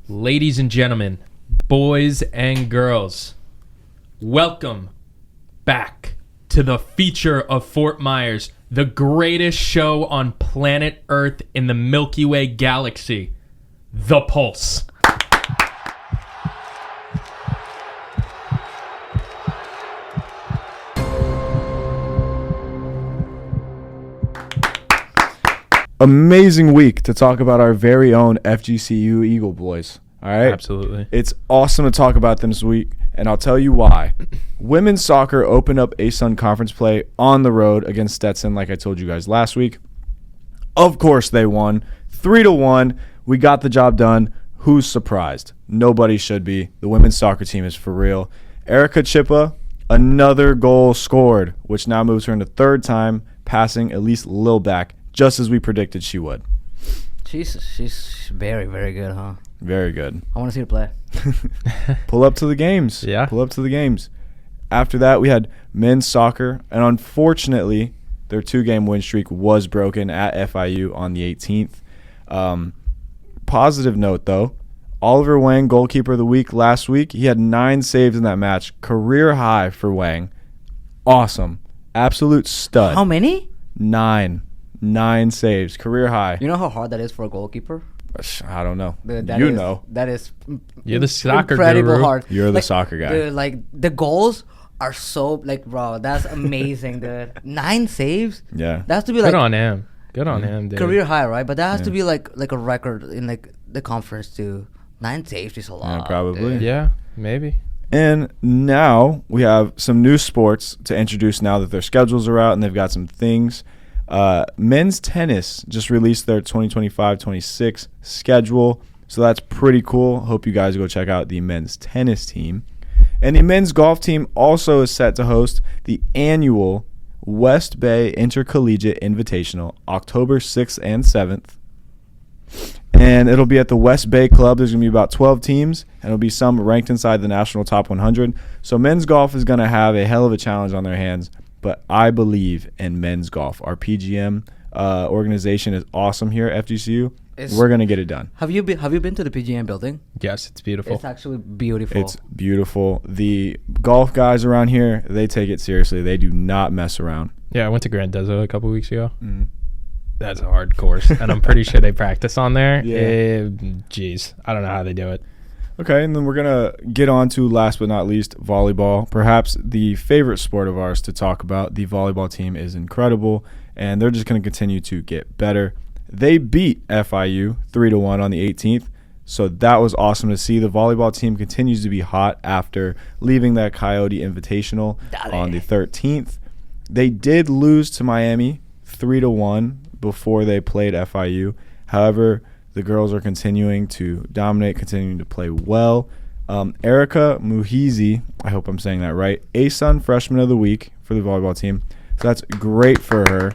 Ladies and gentlemen, boys and girls, welcome back to the feature of Fort Myers, the greatest show on planet Earth in the Milky Way galaxy, The Pulse. Amazing week to talk about our very own FGCU Eagle Boys. All right? Absolutely. It's awesome to talk about them this week, and I'll tell you why. Women's soccer opened up ASUN conference play on the road against Stetson, like I told you guys last week. Of course they won. 3-1. We got the job done. Who's surprised? Nobody should be. The women's soccer team is for real. Erica Chippa, another goal scored, which now moves her into third time, passing Elise Lilback, just as we predicted she would. She's very, very good, huh? Very good. I want to see her play. Pull up to the games. Yeah. Pull up to the games. After that, we had men's soccer, and unfortunately, their 2-game win streak was broken at FIU on the 18th. Positive note, though, Oliver Wang, goalkeeper of the week last week, he had 9 saves in that match. Career high for Wang. Awesome. Absolute stud. How many? 9 saves. Career high. You know how hard that is for a goalkeeper? I don't know. Dude, You know. That is You're the soccer incredible guru. hard. You're the soccer guy. Dude, like, the goals are so, like, bro, that's amazing, dude. 9 saves? Yeah. That has to be, like, Good on him. Good on him, dude. career high, right? But that has to be, like a record in, like, the conference, too. 9 saves is a lot. Yeah, probably. dude. Yeah, maybe. And now we have some new sports to introduce now that their schedules are out and they've got some things. Men's tennis just released their 2025-26 schedule, so that's pretty cool. Hope you guys go check out the men's tennis team. And the men's golf team also is set to host the annual West Bay Intercollegiate Invitational October 6th and 7th. And it'll be at the West Bay Club. There's going to be about 12 teams, and it'll be some ranked inside the national top 100. So men's golf is going to have a hell of a challenge on their hands, but I believe in men's golf. Our PGM organization is awesome here at FGCU. We're going to get it done. Have you been to the PGM building? Yes, it's beautiful. It's actually beautiful. It's beautiful. The golf guys around here, they take it seriously. They do not mess around. Yeah, I went to Grand Desert a couple weeks ago. Mm-hmm. That's a hard course, and I'm pretty sure they practice on there. Yeah. Jeez, I don't know how they do it. Okay, and then we're going to get on to, last but not least, volleyball. Perhaps the favorite sport of ours to talk about. The volleyball team is incredible, and they're just going to continue to get better. They beat FIU 3-1 on the 18th, so that was awesome to see. The volleyball team continues to be hot after leaving that Coyote Invitational on the 13th. They did lose to Miami 3-1 before they played FIU. However, the girls are continuing to dominate, continuing to play well. Erica Muhizi, I hope I'm saying that right, ASUN Freshman of the Week for the volleyball team. So that's great for her.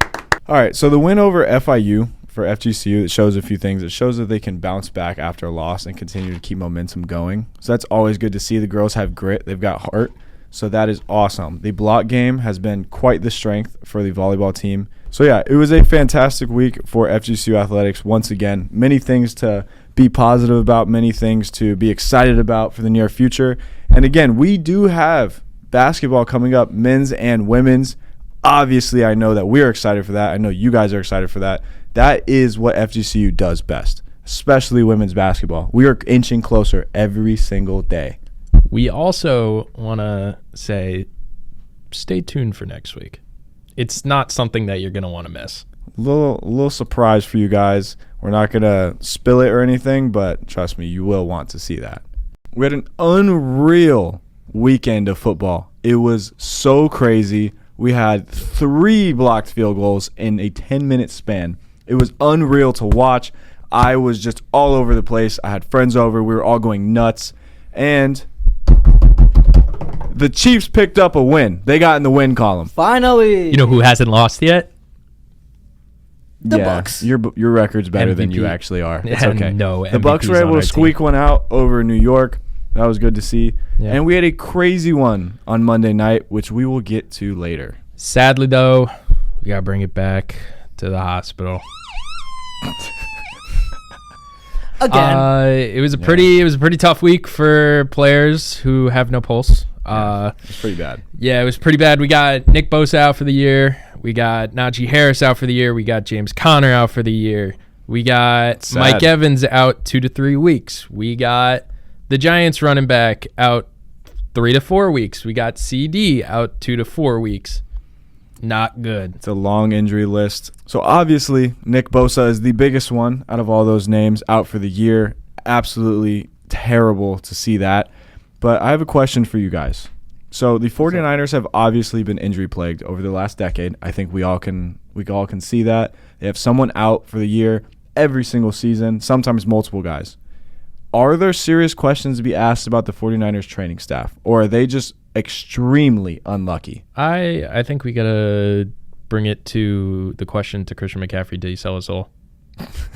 All right, so the win over FIU for FGCU, it shows a few things. It shows that they can bounce back after a loss and continue to keep momentum going. So that's always good to see. The girls have grit. They've got heart. So that is awesome. The block game has been quite the strength for the volleyball team. So, yeah, it was a fantastic week for FGCU athletics. Once again, many things to be positive about, many things to be excited about for the near future. And, again, we do have basketball coming up, men's and women's. Obviously, I know that we're excited for that. I know you guys are excited for that. That is what FGCU does best, especially women's basketball. We are inching closer every single day. We also want to say stay tuned for next week. It's not something that you're going to want to miss. Little surprise for you guys. We're not going to spill it or anything, but trust me, you will want to see that. We had an unreal weekend of football. It was so crazy. We had 3 blocked field goals in a 10-minute span. It was unreal to watch. I was just all over the place. I had friends over. We were all going nuts. And the Chiefs picked up a win. They got in the win column. Finally. You know who hasn't lost yet? The Bucks. Your record's better than MVP. you actually are. It's Yeah, okay. no, the Bucks MVPs were able on to our squeak team. one out over New York. That was good to see. Yeah. And we had a crazy one on Monday night, which we will get to later. Sadly, though, we got to bring it back to the hospital. Again. It was a pretty tough week for players who have no pulse. It's pretty bad. Yeah, it was pretty bad. We got Nick Bosa out for the year. We got Najee Harris out for the year. We got James Conner out for the year. We got Mike Evans out 2 to 3 weeks. We got the Giants running back out 3 to 4 weeks. We got CD out 2 to 4 weeks. Not good. It's a long injury list. So obviously, Nick Bosa is the biggest one out of all those names out for the year. Absolutely terrible to see that. But I have a question for you guys. So the 49ers have obviously been injury plagued over the last decade. I think we all can see that. They have someone out for the year every single season, sometimes multiple guys. Are there serious questions to be asked about the 49ers training staff, or are they just extremely unlucky? I think we gotta bring it to the question to Christian McCaffrey: did he sell his soul?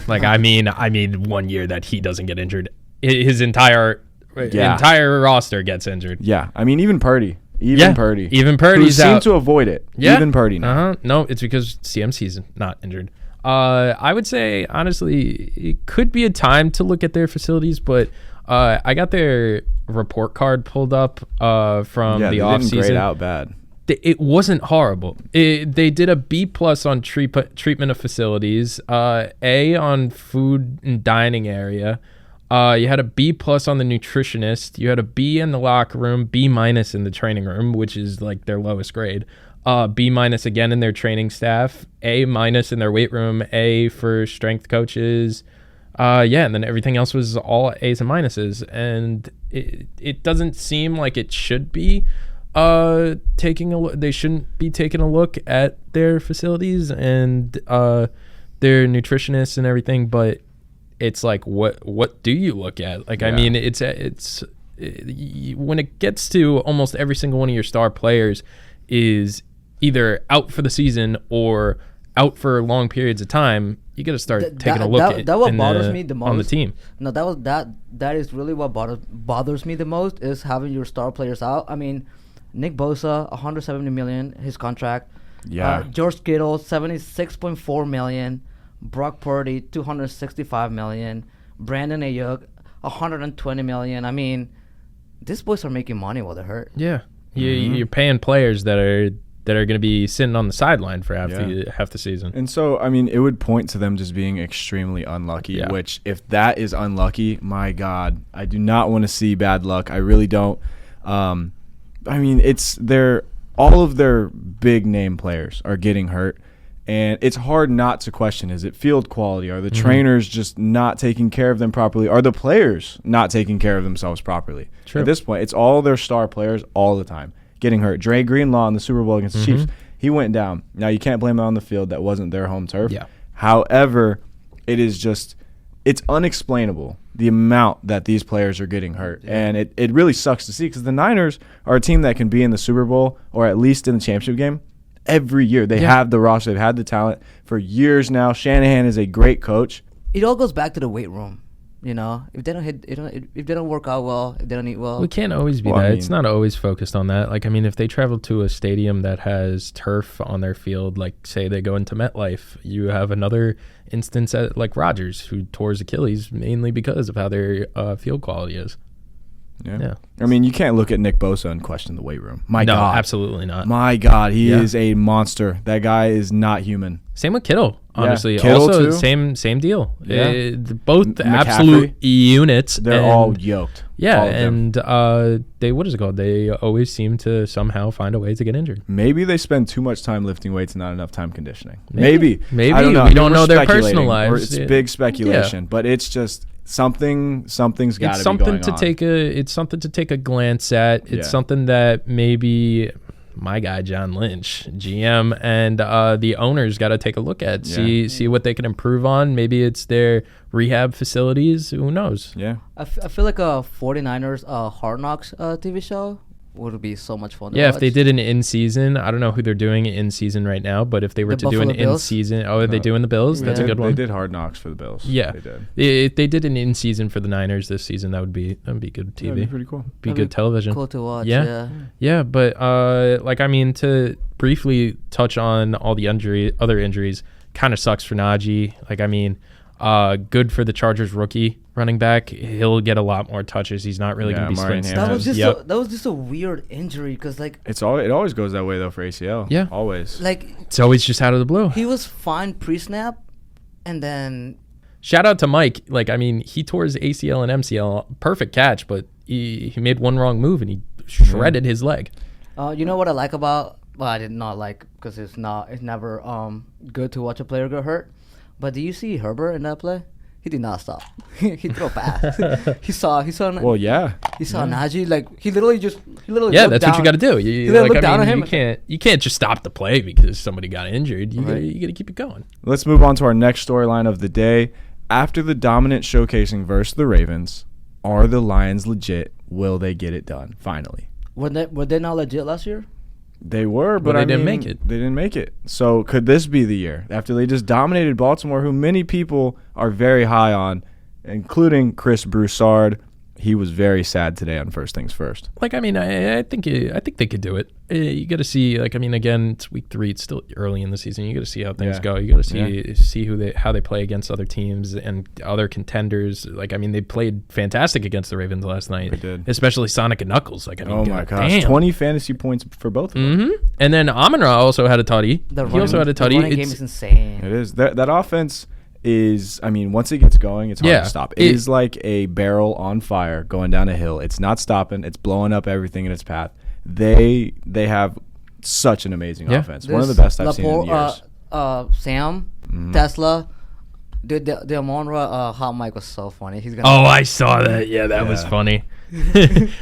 Like, I mean, 1 year that he doesn't get injured, his entire roster gets injured. Yeah, I mean, even Purdy, Purdy, who seemed to avoid it. Yeah, even Purdy now. No, it's because CMC's not injured. I would say, honestly, it could be a time to look at their facilities, but I got their report card pulled up from the offseason. Didn't grade out bad. It wasn't horrible. They did a B+ on treatment of facilities, A on food and dining area. You had a B+ on the nutritionist. You had a B in the locker room, B- in the training room, which is like their lowest grade. B- again in their training staff, A- in their weight room, A for strength coaches. And then everything else was all A's and minuses. And it doesn't seem like it should be taking a look. They shouldn't be taking a look at their facilities and their nutritionists and everything. But it's like, what do you look at? Like, yeah. I mean, it's when it gets to almost every single one of your star players is either out for the season or out for long periods of time, you got to start taking a look at what bothers me the most on the team. No, that is really what bothers me the most is having your star players out. I mean, Nick Bosa, $170 million, his contract. Yeah. George Kittle, $76.4 million. Brock Purdy, $265 million. Brandon Ayuk, $120 million. I mean, these boys are making money while they're hurt. Yeah, you're paying players that are going to be sitting on the sideline for half the season. And so, I mean, it would point to them just being extremely unlucky, which if that is unlucky, my God, I do not want to see bad luck. I really don't. I mean, all of their big name players are getting hurt, and it's hard not to question, is it field quality? Are the trainers just not taking care of them properly? Are the players not taking care of themselves properly? True. At this point, it's all their star players all the time getting hurt. Dre Greenlaw in the Super Bowl against the Chiefs, he went down. Now, you can't blame it on the field. That wasn't their home turf. Yeah. However, it's unexplainable, the amount that these players are getting hurt. Yeah. And it really sucks to see because the Niners are a team that can be in the Super Bowl or at least in the championship game every year. They have the roster. They've had the talent for years now. Shanahan is a great coach. It all goes back to the weight room. You know, if they don't work out well, if they don't eat well. We can't always be that. I mean, it's not always focused on that. Like, I mean, if they travel to a stadium that has turf on their field, like say they go into MetLife, you have another instance at like Rodgers, who tore his Achilles mainly because of how their field quality is. Yeah. I mean, you can't look at Nick Bosa and question the weight room. No, absolutely not. My God, he is a monster. That guy is not human. Same with Kittle, honestly. Yeah, Kittle also, too. Same deal. Yeah. Both McCaffrey, absolute units. They're all yoked. Yeah, all and they, what is it called? They always seem to somehow find a way to get injured. Maybe they spend too much time lifting weights and not enough time conditioning. Maybe. I don't know. We don't know their personal lives. It's big speculation, but it's just something's got to be going on. It's something to take a glance at. It's something that maybe my guy John Lynch, GM, and the owners got to take a look at, see what they can improve on. Maybe it's their rehab facilities. Who knows? Yeah. I feel like a 49ers Hard Knocks TV show would be so much fun to watch. If they did an in-season, I don't know who they're doing in-season right now, but if they were to do an in-season, are they doing the Bills? That's a good one. They did Hard Knocks for the Bills. Yeah. They did. If they did an in-season for the Niners this season, that would be good TV. That'd be pretty cool. Be good television. Cool to watch. Yeah, but like, I mean, to briefly touch on all the other injuries, kind of sucks for Najee. Like, I mean, Good for the Chargers rookie running back. He'll get a lot more touches. He's not really going to be Martin splitting Harris. That was just a weird injury because like It always goes that way though for ACL. Yeah. Always. like It's always just out of the blue. he was fine pre-snap, and then Shout out to Mike. Like, I mean, he tore his ACL and MCL. Perfect catch, but he made one wrong move and he shredded his leg. you know what I like about. Well, I did not like because it's never good to watch a player get hurt. But do you see Herbert in that play? He did not stop. He threw fast. he saw. Well, yeah. He saw Najee like he literally Yeah, looked that's down. what you got to do. He looked down at him. You can't just stop the play because somebody got injured. You got to keep it going. Let's move on to our next storyline of the day. After the dominant showcasing versus the Ravens, are the Lions legit? Will they get it done finally? Were they not legit last year? They were, but Well, they I didn't mean, make it. They didn't make it. So could this be the year after they just dominated Baltimore, who many people are very high on, including Chris Broussard? He was very sad today on First Things First. Like, I mean, I think they could do it. You got to see. Like, I mean, again, it's week 3. It's still early in the season. You got to see how things go. You got to see how they play against other teams and other contenders. Like, I mean, they played fantastic against the Ravens last night. They did. Especially Sonic and Knuckles. Like, I mean, Oh my gosh, damn. 20 fantasy points for both of them. And then Amon-Ra also had a tutty. He also had a tutty. The running game is insane. It is that offense is. I mean, once it gets going, it's hard to stop. It is like a barrel on fire going down a hill. It's not stopping. It's blowing up everything in its path. They have such an amazing offense. One of the best I've seen in years. Sam, Tesla, the Amon-Ra hot mic was so funny. He's gonna. Oh, I saw that. Yeah, that was funny.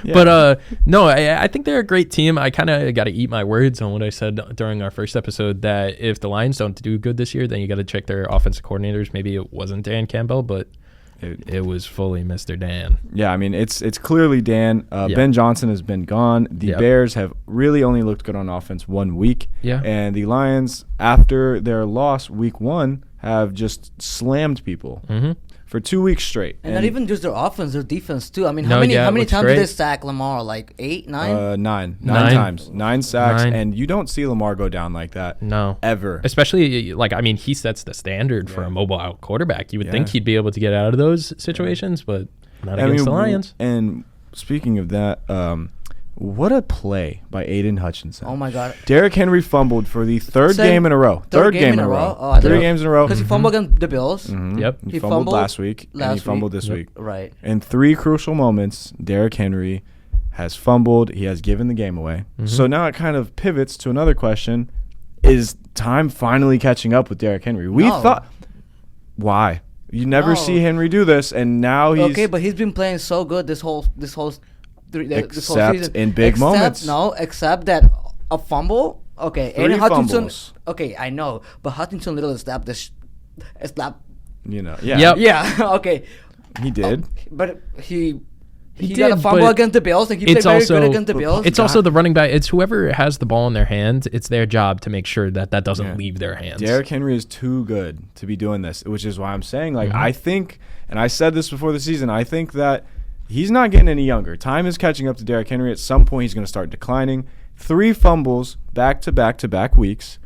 But no, I think they're a great team. I kind of got to eat my words on what I said during our first episode that if the Lions don't do good this year, then you got to check their offensive coordinators. Maybe it wasn't Dan Campbell, but it was fully Mr. Dan. Yeah, I mean, it's clearly Dan. Ben Johnson has been gone. The Bears have really only looked good on offense 1 week. Yeah. And the Lions, after their loss week 1, have just slammed people for 2 weeks straight. And not even just their offense, their defense too. I mean, No, how many it times looks did great. they sack Lamar? Like 8, 9? 9 Nine. times. 9 sacks. 9. And you don't see Lamar go down like that. No. Ever. Especially, like, I mean, he sets the standard for a mobile quarterback. You would think he'd be able to get out of those situations, but not against the Lions. And speaking of that, what a play by Aiden Hutchinson. Oh my God. Derrick Henry fumbled for the third game in a row. Third game in a row? Oh, 3 games in a row. Because he fumbled against the Bills. Yep. He fumbled last week, and he fumbled this week. Right. In 3 crucial moments, Derrick Henry has fumbled. He has given the game away. So now it kind of pivots to another question. Is time finally catching up with Derrick Henry? We thought... Why? You never see Henry do this, and now he's... Okay, but he's been playing so good this whole Except season. in big moments. No, except that a fumble. Okay, 3 Aiden Hutchinson. fumbles. Okay, I know, but Hutchinson literally slapped this. You know, yeah. Yep. Yeah, okay. He did. But he He got a did, fumble but against the Bills, and he played it's very also- good against the Bills. It's also the running back. It's whoever has the ball in their hand. It's their job to make sure that doesn't leave their hands. Derrick Henry is too good to be doing this, which is why I'm saying, like, I think, and I said this before the season, I think that he's not getting any younger. Time is catching up to Derrick Henry. At some point, he's going to start declining. 3 fumbles back-to-back weeks.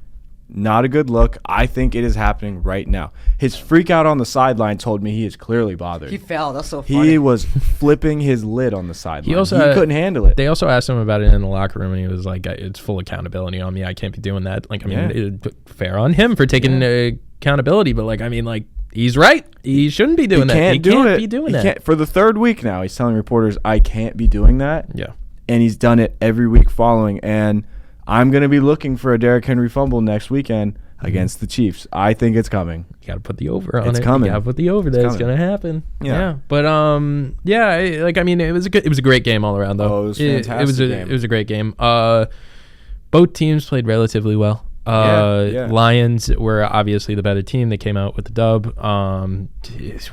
Not a good look. I think it is happening right now. His freak out on the sideline told me he is clearly bothered. He fell. That's so funny. He was flipping his lid on the sideline. He also couldn't handle it. They also asked him about it in the locker room, and he was like, "It's full accountability on me. I can't be doing that." Like, I mean, fair on him for taking accountability, but like, I mean, like, he's right. He shouldn't be doing that. He can't be doing that. For the 3rd week now, he's telling reporters, "I can't be doing that." Yeah. And he's done it every week following. And I'm going to be looking for a Derrick Henry fumble next weekend against the Chiefs. I think it's coming. You got to put the over on it. It's coming. You got to put the over that it's going to happen. Yeah. But like, I mean, it was a great game all around though. Oh, it was fantastic. It was a great game. Both teams played relatively well. Lions were obviously the better team. They came out with the dub.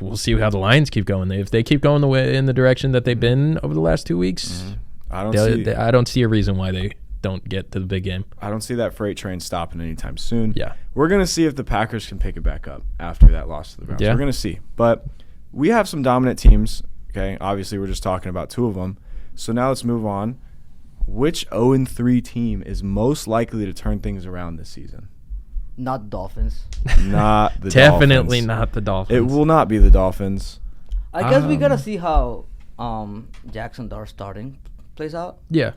We'll see how the Lions keep going. If they keep going the way in the direction that they've been over the last 2 weeks, I don't see a reason why they don't get to the big game. I don't see that freight train stopping anytime soon. Yeah. We're going to see if the Packers can pick it back up after that loss to the Browns. Yeah. We're going to see. But we have some dominant teams. Okay. Obviously, we're just talking about 2 of them. So now let's move on. Which 0-3 team is most likely to turn things around this season? Not Dolphins. Not the Definitely Dolphins. not the Dolphins. It will not be the Dolphins. I guess we gotta see how Jackson Dart starting plays out. Yeah.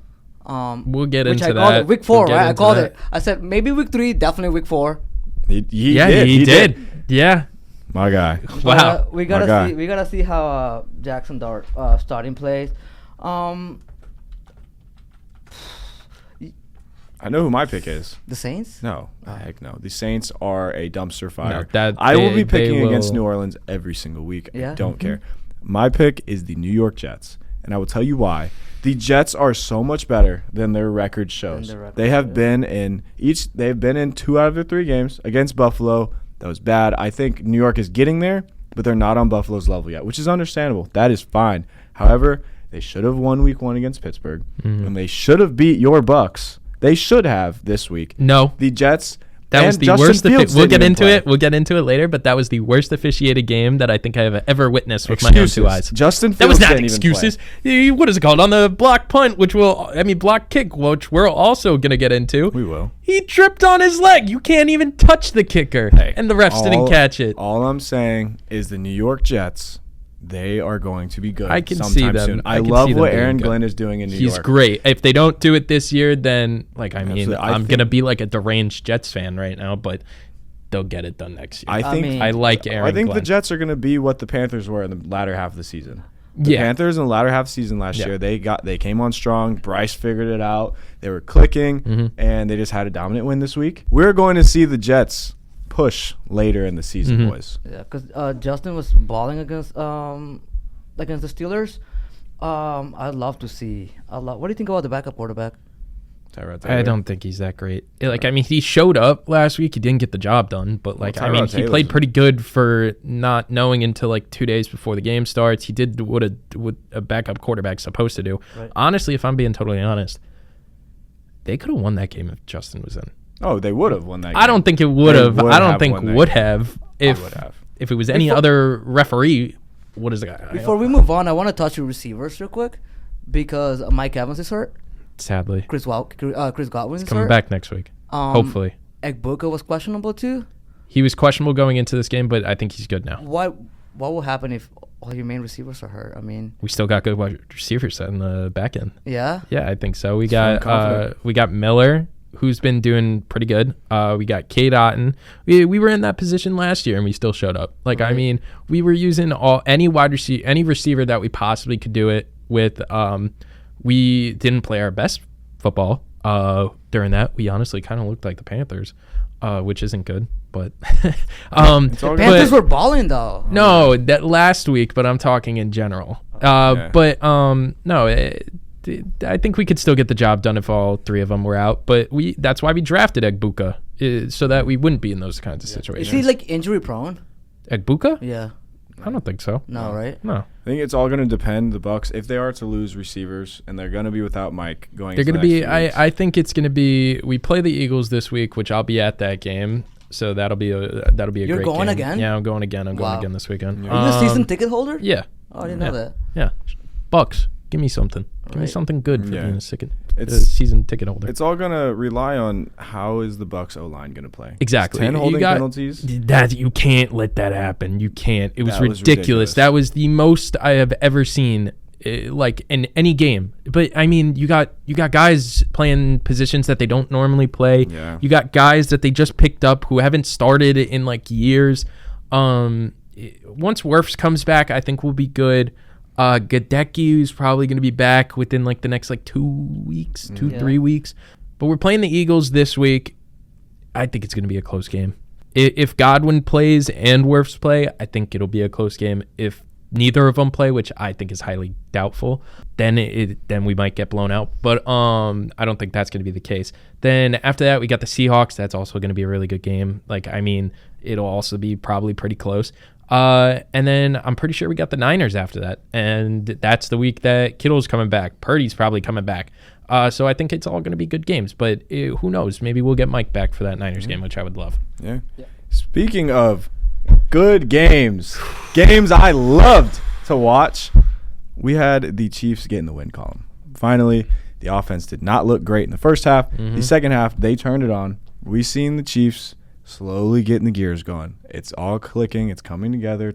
We'll get Which into I called that. it week 4, We'll get right? I into called that. it. I said maybe week 3, definitely week 4. He He did. Yeah. My guy. Wow. We My guy. gotta see how Jackson Dart starting plays. I know who my pick is. The Saints. No, heck no. The Saints are a dumpster fire. No, I will be they picking against will- New Orleans every single week. I Yeah? don't care. My pick is the New York Jets, and I will tell you why. The Jets are so much better than their record shows. their record They have shows. been in They've been in 2 out of their 3 games against Buffalo. That was bad. I think New York is getting there, but they're not on Buffalo's level yet, which is understandable. That is fine. However, they should have won Week 1 against Pittsburgh, and they should have beat your Bucks. They should have this week. No. The Jets. That was and the Justin worst. Fields We'll didn't get even into play. it. We'll get into it later. But that was the worst officiated game that I think I have ever witnessed with my own 2 Excuses. eyes. Justin Fields That was not didn't even excuses. play. What is it called on the block punt? Block kick, which we're also gonna get into. We will. He tripped on his leg. You can't even touch the kicker, and the refs didn't catch it. All I'm saying is the New York Jets. They are going to be good. I can sometime see them. soon. I I can love see them what being Aaron good. Glenn is doing in New He's York. great. If they don't do it this year, then Absolutely. I I'm think- gonna be like a deranged Jets fan right now, but they'll get it done next year. I think mean- I like Aaron. I think Glenn. the Jets are going to be what the Panthers were in the latter half of the season. The Yeah. Panthers in the latter half of the season last Yeah. year, they came on strong. Bryce figured it out. They were clicking, Mm-hmm. and they just had a dominant win this week. We're going to see the Jets push later in the season, Mm-hmm. boys. Yeah, because Justin was balling against the Steelers. I'd love to see. What do you think about the backup quarterback? Tyrod I Taylor. don't think he's that great. He showed up last week. He didn't get the job done, but Well, he Tyrod played Taylor's- pretty good for not knowing until 2 days before the game starts. He did what a backup quarterback's supposed to do. Right. Honestly, if I'm being totally honest, they could have won that game if Justin was in. Oh, they would have won that game. I don't think it would They have. would I don't have think won that would game. have would have. if it was any Before- other referee. What is the guy? Before we move on, I want to touch your receivers real quick because Mike Evans is hurt. Sadly, Chris Godwin is coming hurt. back next week. Hopefully, Egbuka was questionable too. he was questionable going into this game, but I think he's good now. What will happen if all your main receivers are hurt? I mean, We still got good wide receivers in the back end. yeah. Yeah, I think so. We Feeling got confident. Miller, who's been doing pretty good. We got Kate Otten. We were in that position last year, and we still showed up. We were using any receiver that we possibly could do it with. We didn't play our best football during that. We honestly kind of looked like the Panthers, which isn't good. But It's all good. Panthers were balling though. no, that last week, but I'm talking in general. Yeah. But no, I think we could still get the job done if all 3 of them were out. But that's why we drafted Egbuka, so that we wouldn't be in those kinds of Is situations. he like injury prone? Egbuka? Yeah. I don't think so. No, right? No, I think it's all going to depend. The Bucks, if they are to lose receivers, and they're going to be without Mike going. they're into going to the be. next few weeks. I think it's going to be. We play the Eagles this week, which I'll be at that game. So that'll be a You're great going game. again? Yeah, I'm going again. I'm going Wow. again this weekend. Yeah. Are you a season ticket holder? Yeah. Oh, I didn't Yeah. know that. Yeah. Bucks, give me something. Give me Right. something good for Yeah. being a It's- season ticket holder. It's all going to rely on how is the Bucks O-line going to play. Exactly. 10 You holding got- penalties. That you can't let that happen. You can't. It was That was ridiculous. ridiculous. That was the most I have ever seen, like in any game. But I mean, you got guys playing positions that they don't normally play. Yeah. You got guys that they just picked up who haven't started in like years. Once Wirfs comes back, I think we'll be good. Gadecki is probably going to be back within like the next 2 weeks, Yeah. 3 weeks. But we're playing the Eagles this week. I think it's going to be a close game. If Godwin plays and Wirfs play, I think it'll be a close game. If neither of them play, which I think is highly doubtful, then we might get blown out. But I don't think that's going to be the case. Then after that, we got the Seahawks. That's also going to be a really good game. It'll also be probably pretty close. And then I'm pretty sure we got the Niners after that. And that's the week that Kittle's coming back. Purdy's probably coming back. So I think it's all going to be good games. But who knows? Maybe we'll get Mike back for that Niners game, which I would love. Yeah. Speaking of good games I loved to watch, we had the Chiefs get in the win column. Finally, the offense did not look great in the first half. The second half, they turned it on. We seen the Chiefs slowly getting the gears going. It's all clicking. It's coming together.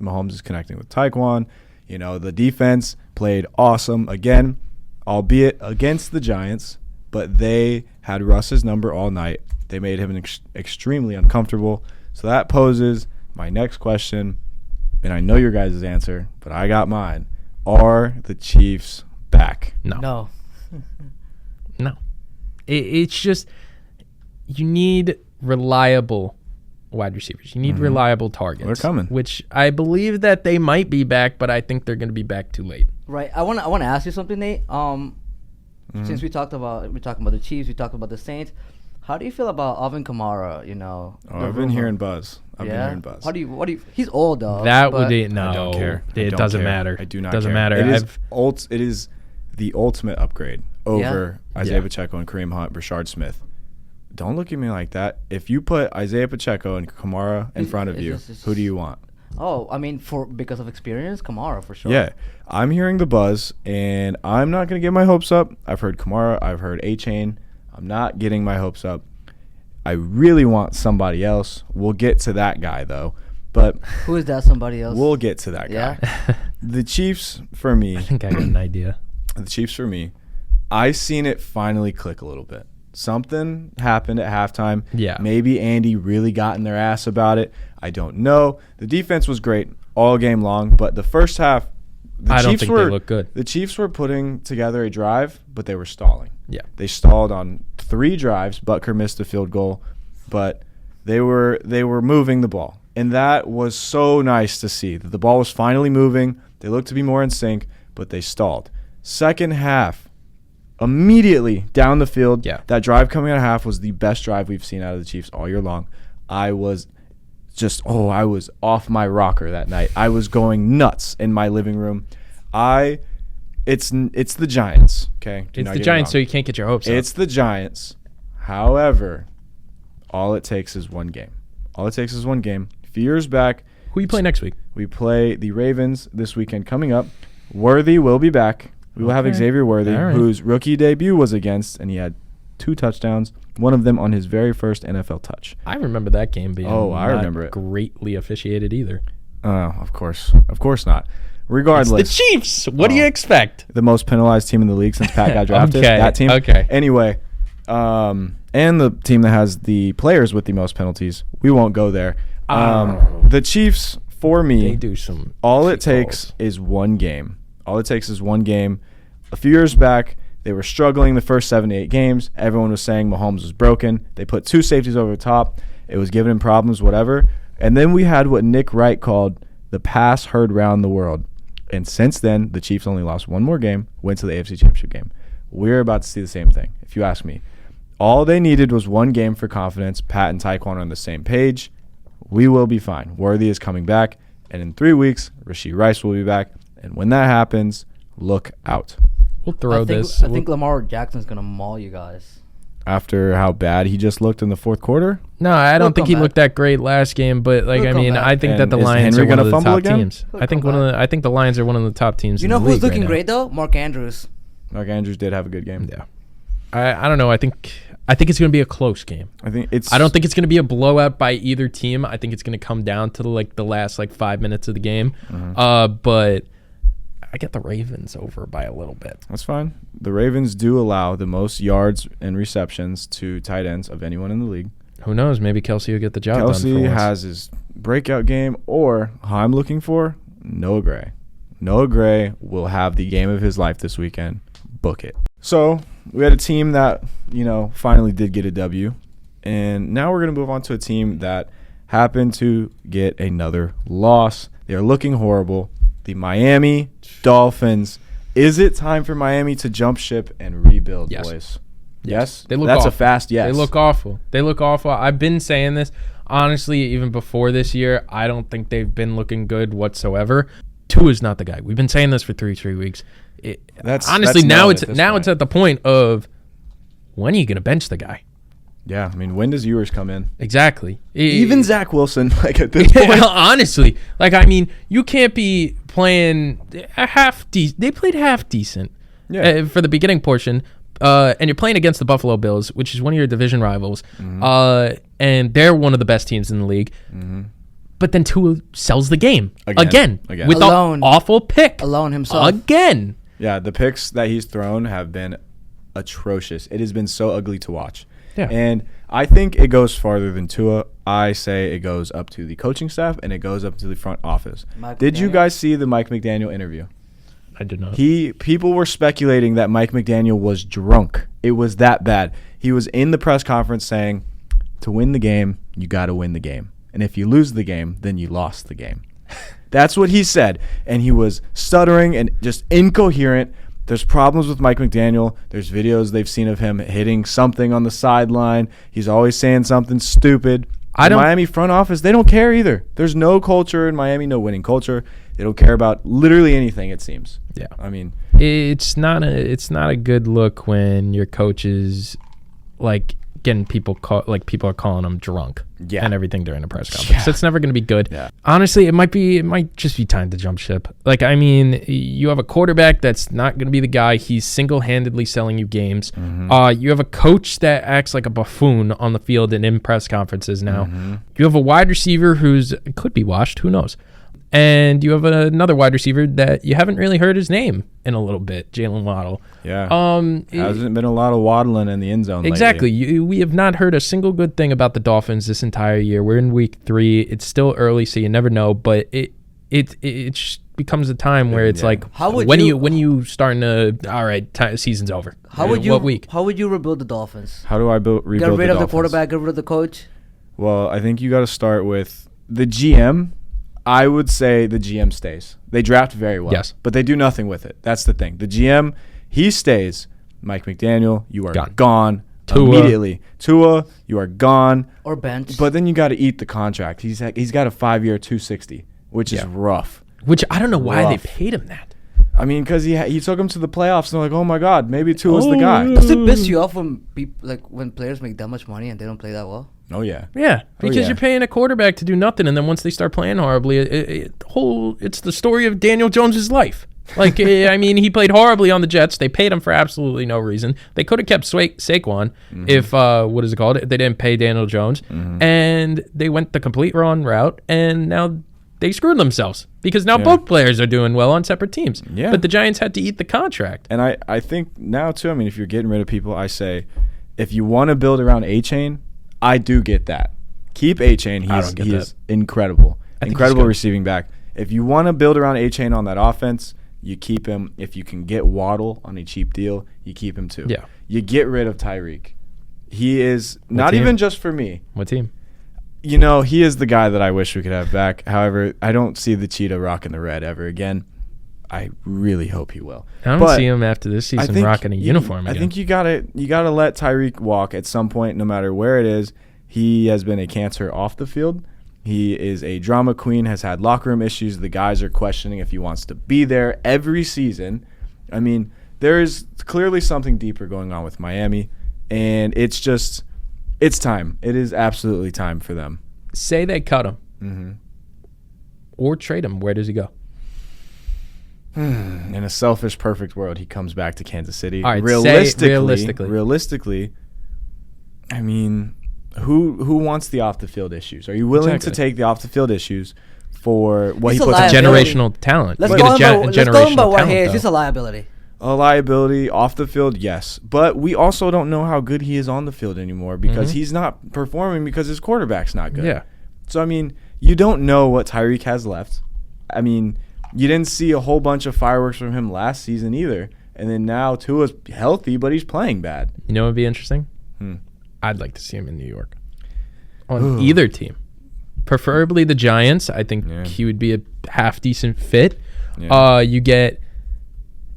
Mahomes is connecting with Tyquan. You know, the defense played awesome again, albeit against the Giants, but they had Russ's number all night. They made him extremely uncomfortable. So that poses my next question, and I know your guys' answer, but I got mine. Are the Chiefs back? No. No. It's just you need reliable wide receivers. You need reliable targets. They're coming. Which I believe that they might be back, but I think they're going to be back too late. Right. I want to ask you something, Nate. Since we're talking about the Chiefs, we talked about the Saints. How do you feel about Alvin Kamara? You know, I've been hearing buzz. I've been hearing buzz. What do you? He's old though. That would be no. I don't care. It doesn't matter. I do not. Doesn't care. matter. It is the ultimate upgrade over Isaiah Pacheco and Kareem Hunt, Rashard Smith. Don't look at me like that. If you put Isaiah Pacheco and Kamara in front of you, who do you want? Oh, I mean, because of experience, Kamara for sure. Yeah, I'm hearing the buzz, and I'm not going to get my hopes up. I've heard Kamara. I've heard A-Chain. I'm not getting my hopes up. I really want somebody else. We'll get to that guy, though. But who is that somebody else? We'll get to that guy. The Chiefs, for me. I think I got an idea. The Chiefs, for me, I seen it finally click a little bit. Something happened at halftime. Yeah. Maybe Andy really got in their ass about it. I don't know. The defense was great all game long, but the first half, I don't think they look good. The Chiefs were putting together a drive, but they were stalling. Yeah. They stalled on 3 drives. Butker missed a field goal, but they were moving the ball. And that was so nice to see that the ball was finally moving. They looked to be more in sync, but they stalled. Second half, immediately down the field, that drive coming out of half was the best drive we've seen out of the Chiefs all year long. I was I was off my rocker that night. I was going nuts in my living room. It's the Giants, okay? It's the Giants, so you can't get your hopes up. It's the Giants. However, all it takes is one game. A few years back. Who you play next week? We play the Ravens this weekend coming up. Worthy will be back. We will have Xavier Worthy, whose rookie debut was against, and he had 2 touchdowns, one of them on his very first NFL touch. I remember that game being I remember it. Greatly officiated either. Of course not. Regardless. It's the Chiefs. What do you expect? The most penalized team in the league since Pat got drafted. That team. Okay. Anyway, and the team that has the players with the most penalties. We won't go there. The Chiefs, for me, they do some. All it takes is one game. A few years back, they were struggling the first 7 to 8 games. Everyone was saying Mahomes was broken. They put 2 safeties over the top. It was giving him problems, whatever. And then we had what Nick Wright called the pass heard round the world. And since then, the Chiefs only lost 1 more game, went to the AFC Championship game. We're about to see the same thing, if you ask me. All they needed was 1 game for confidence. Pat and Tyquan are on the same page. We will be fine. Worthy is coming back. And in 3 weeks, Rashee Rice will be back. And when that happens, look out. We'll throw this. I think Lamar Jackson's going to maul you guys. After how bad he just looked in the fourth quarter? No, I don't think he looked that great last game, but I think that the Lions are one of the top teams. I think the Lions are one of the top teams. You know who's looking great though? Mark Andrews. Mark Andrews did have a good game. Yeah. I don't know. I think it's going to be a close game. I don't think it's going to be a blowout by either team. I think it's going to come down to the last 5 minutes of the game. But I get the Ravens over by a little bit. That's fine. The Ravens do allow the most yards and receptions to tight ends of anyone in the league. Who knows? Maybe Kelsey will get the job done. Kelsey has his breakout game, or how I'm looking for, Noah Gray. Noah Gray will have the game of his life this weekend. Book it. So we had a team that, finally did get a W. And now we're going to move on to a team that happened to get another loss. They are looking horrible. The Miami Dolphins. Is it time for Miami to jump ship and rebuild, boys? Yes? They look That's awful. A fast yes. They look awful. I've been saying this. Honestly, even before this year, I don't think they've been looking good whatsoever. Tua is not the guy. We've been saying this for 3 weeks. Now it's at the point of, when are you going to bench the guy? Yeah, when does Ewers come in? Exactly. Even Zach Wilson, at this point. Honestly, you can't be playing half decent. They played half decent for the beginning portion. and you're playing against the Buffalo Bills, which is one of your division rivals, and they're one of the best teams in the league. But then Tua sells the game again. With Alone. an awful pick. Alone himself. Again. Yeah, the picks that he's thrown have been atrocious. It has been so ugly to watch. Yeah. And I think it goes farther than Tua. I say it goes up to the coaching staff and it goes up to the front office. Did you guys see the Mike McDaniel interview? I did not. People were speculating that Mike McDaniel was drunk. It was that bad. He was in the press conference saying, to win the game, you got to win the game. And if you lose the game, then you lost the game. That's what he said. And he was stuttering and just incoherent. There's problems with Mike McDaniel. There's videos they've seen of him hitting something on the sideline. He's always saying something stupid. The Miami front office, they don't care either. There's no culture in Miami, no winning culture. They don't care about literally anything, it seems. Yeah. I mean, it's not a good look when your coach is like getting people people are calling him drunk and everything during a press conference. It's never going to be good. Yeah. Honestly, it might just be time to jump ship. Like, I mean, you have a quarterback that's not going to be the guy. He's single-handedly selling you games. You have a coach that acts like a buffoon on the field and in press conferences now. You have a wide receiver who's could be washed. Who knows? And you have another wide receiver that you haven't really heard his name in a little bit, Jalen Waddle. Yeah. Hasn't been a lot of waddling in the end zone exactly. lately. We have not heard a single good thing about the Dolphins this entire year. We're in week 3. It's still early, so you never know. But it becomes a time where it's like, when you starting to, all right, season's over. What week? How would you rebuild the Dolphins? How do I rebuild the Dolphins? Get rid of the quarterback, get rid of the coach? Well, I think you got to start with the GM. I would say the GM stays. They draft very well. Yes. But they do nothing with it. That's the thing. The GM, he stays. Mike McDaniel, you are gone immediately. Tua, you are gone. Or bench. But then you got to eat the contract. He's got a 5-year $260, which is rough. Which I don't know why they paid him that. I mean, because he took him to the playoffs, and they're like, oh, my God, maybe Tua's the guy. Does it piss you off when when players make that much money and they don't play that well? Oh, yeah. Yeah, because you're paying a quarterback to do nothing, and then once they start playing horribly, it's the story of Daniel Jones' life. Like, I mean, he played horribly on the Jets. They paid him for absolutely no reason. They could have kept Saquon if, what is it called? They didn't pay Daniel Jones. And they went the complete wrong route, and now they screwed themselves because now both players are doing well on separate teams. Yeah. But the Giants had to eat the contract. And I think now, too, I mean, if you're getting rid of people, I say if you want to build around A-Chain, I do get that. Keep A-Chain. He is incredible. Incredible receiving back. If you want to build around A-Chain on that offense, you keep him. If you can get Waddle on a cheap deal, you keep him too. Yeah. You get rid of Tyreek. He is not even just for me. What team? You know, he is the guy that I wish we could have back. However, I don't see the cheetah rocking the red ever again. I really hope he will. I don't see him after this season rocking a uniform again. I think you gotta let Tyreek walk at some point, no matter where it is. He has been a cancer off the field. He is a drama queen, has had locker room issues. The guys are questioning if he wants to be there every season. I mean, there is clearly something deeper going on with Miami, and it's time. It is absolutely time for them. Say they cut him or trade him. Where does he go? In a selfish, perfect world, he comes back to Kansas City. All right, realistically, I mean, who wants the off-the-field issues? Are you willing to take the off-the-field issues for what he puts on generational talent? Let's go about what he is. He's a liability. A liability off the field, yes. But we also don't know how good he is on the field anymore because he's not performing because his quarterback's not good. Yeah. So, I mean, you don't know what Tyreek has left. I mean, you didn't see a whole bunch of fireworks from him last season either. And then now Tua's healthy, but he's playing bad. You know what would be interesting? I'd like to see him in New York. On either team. Preferably the Giants. I think he would be a half-decent fit. Yeah. You get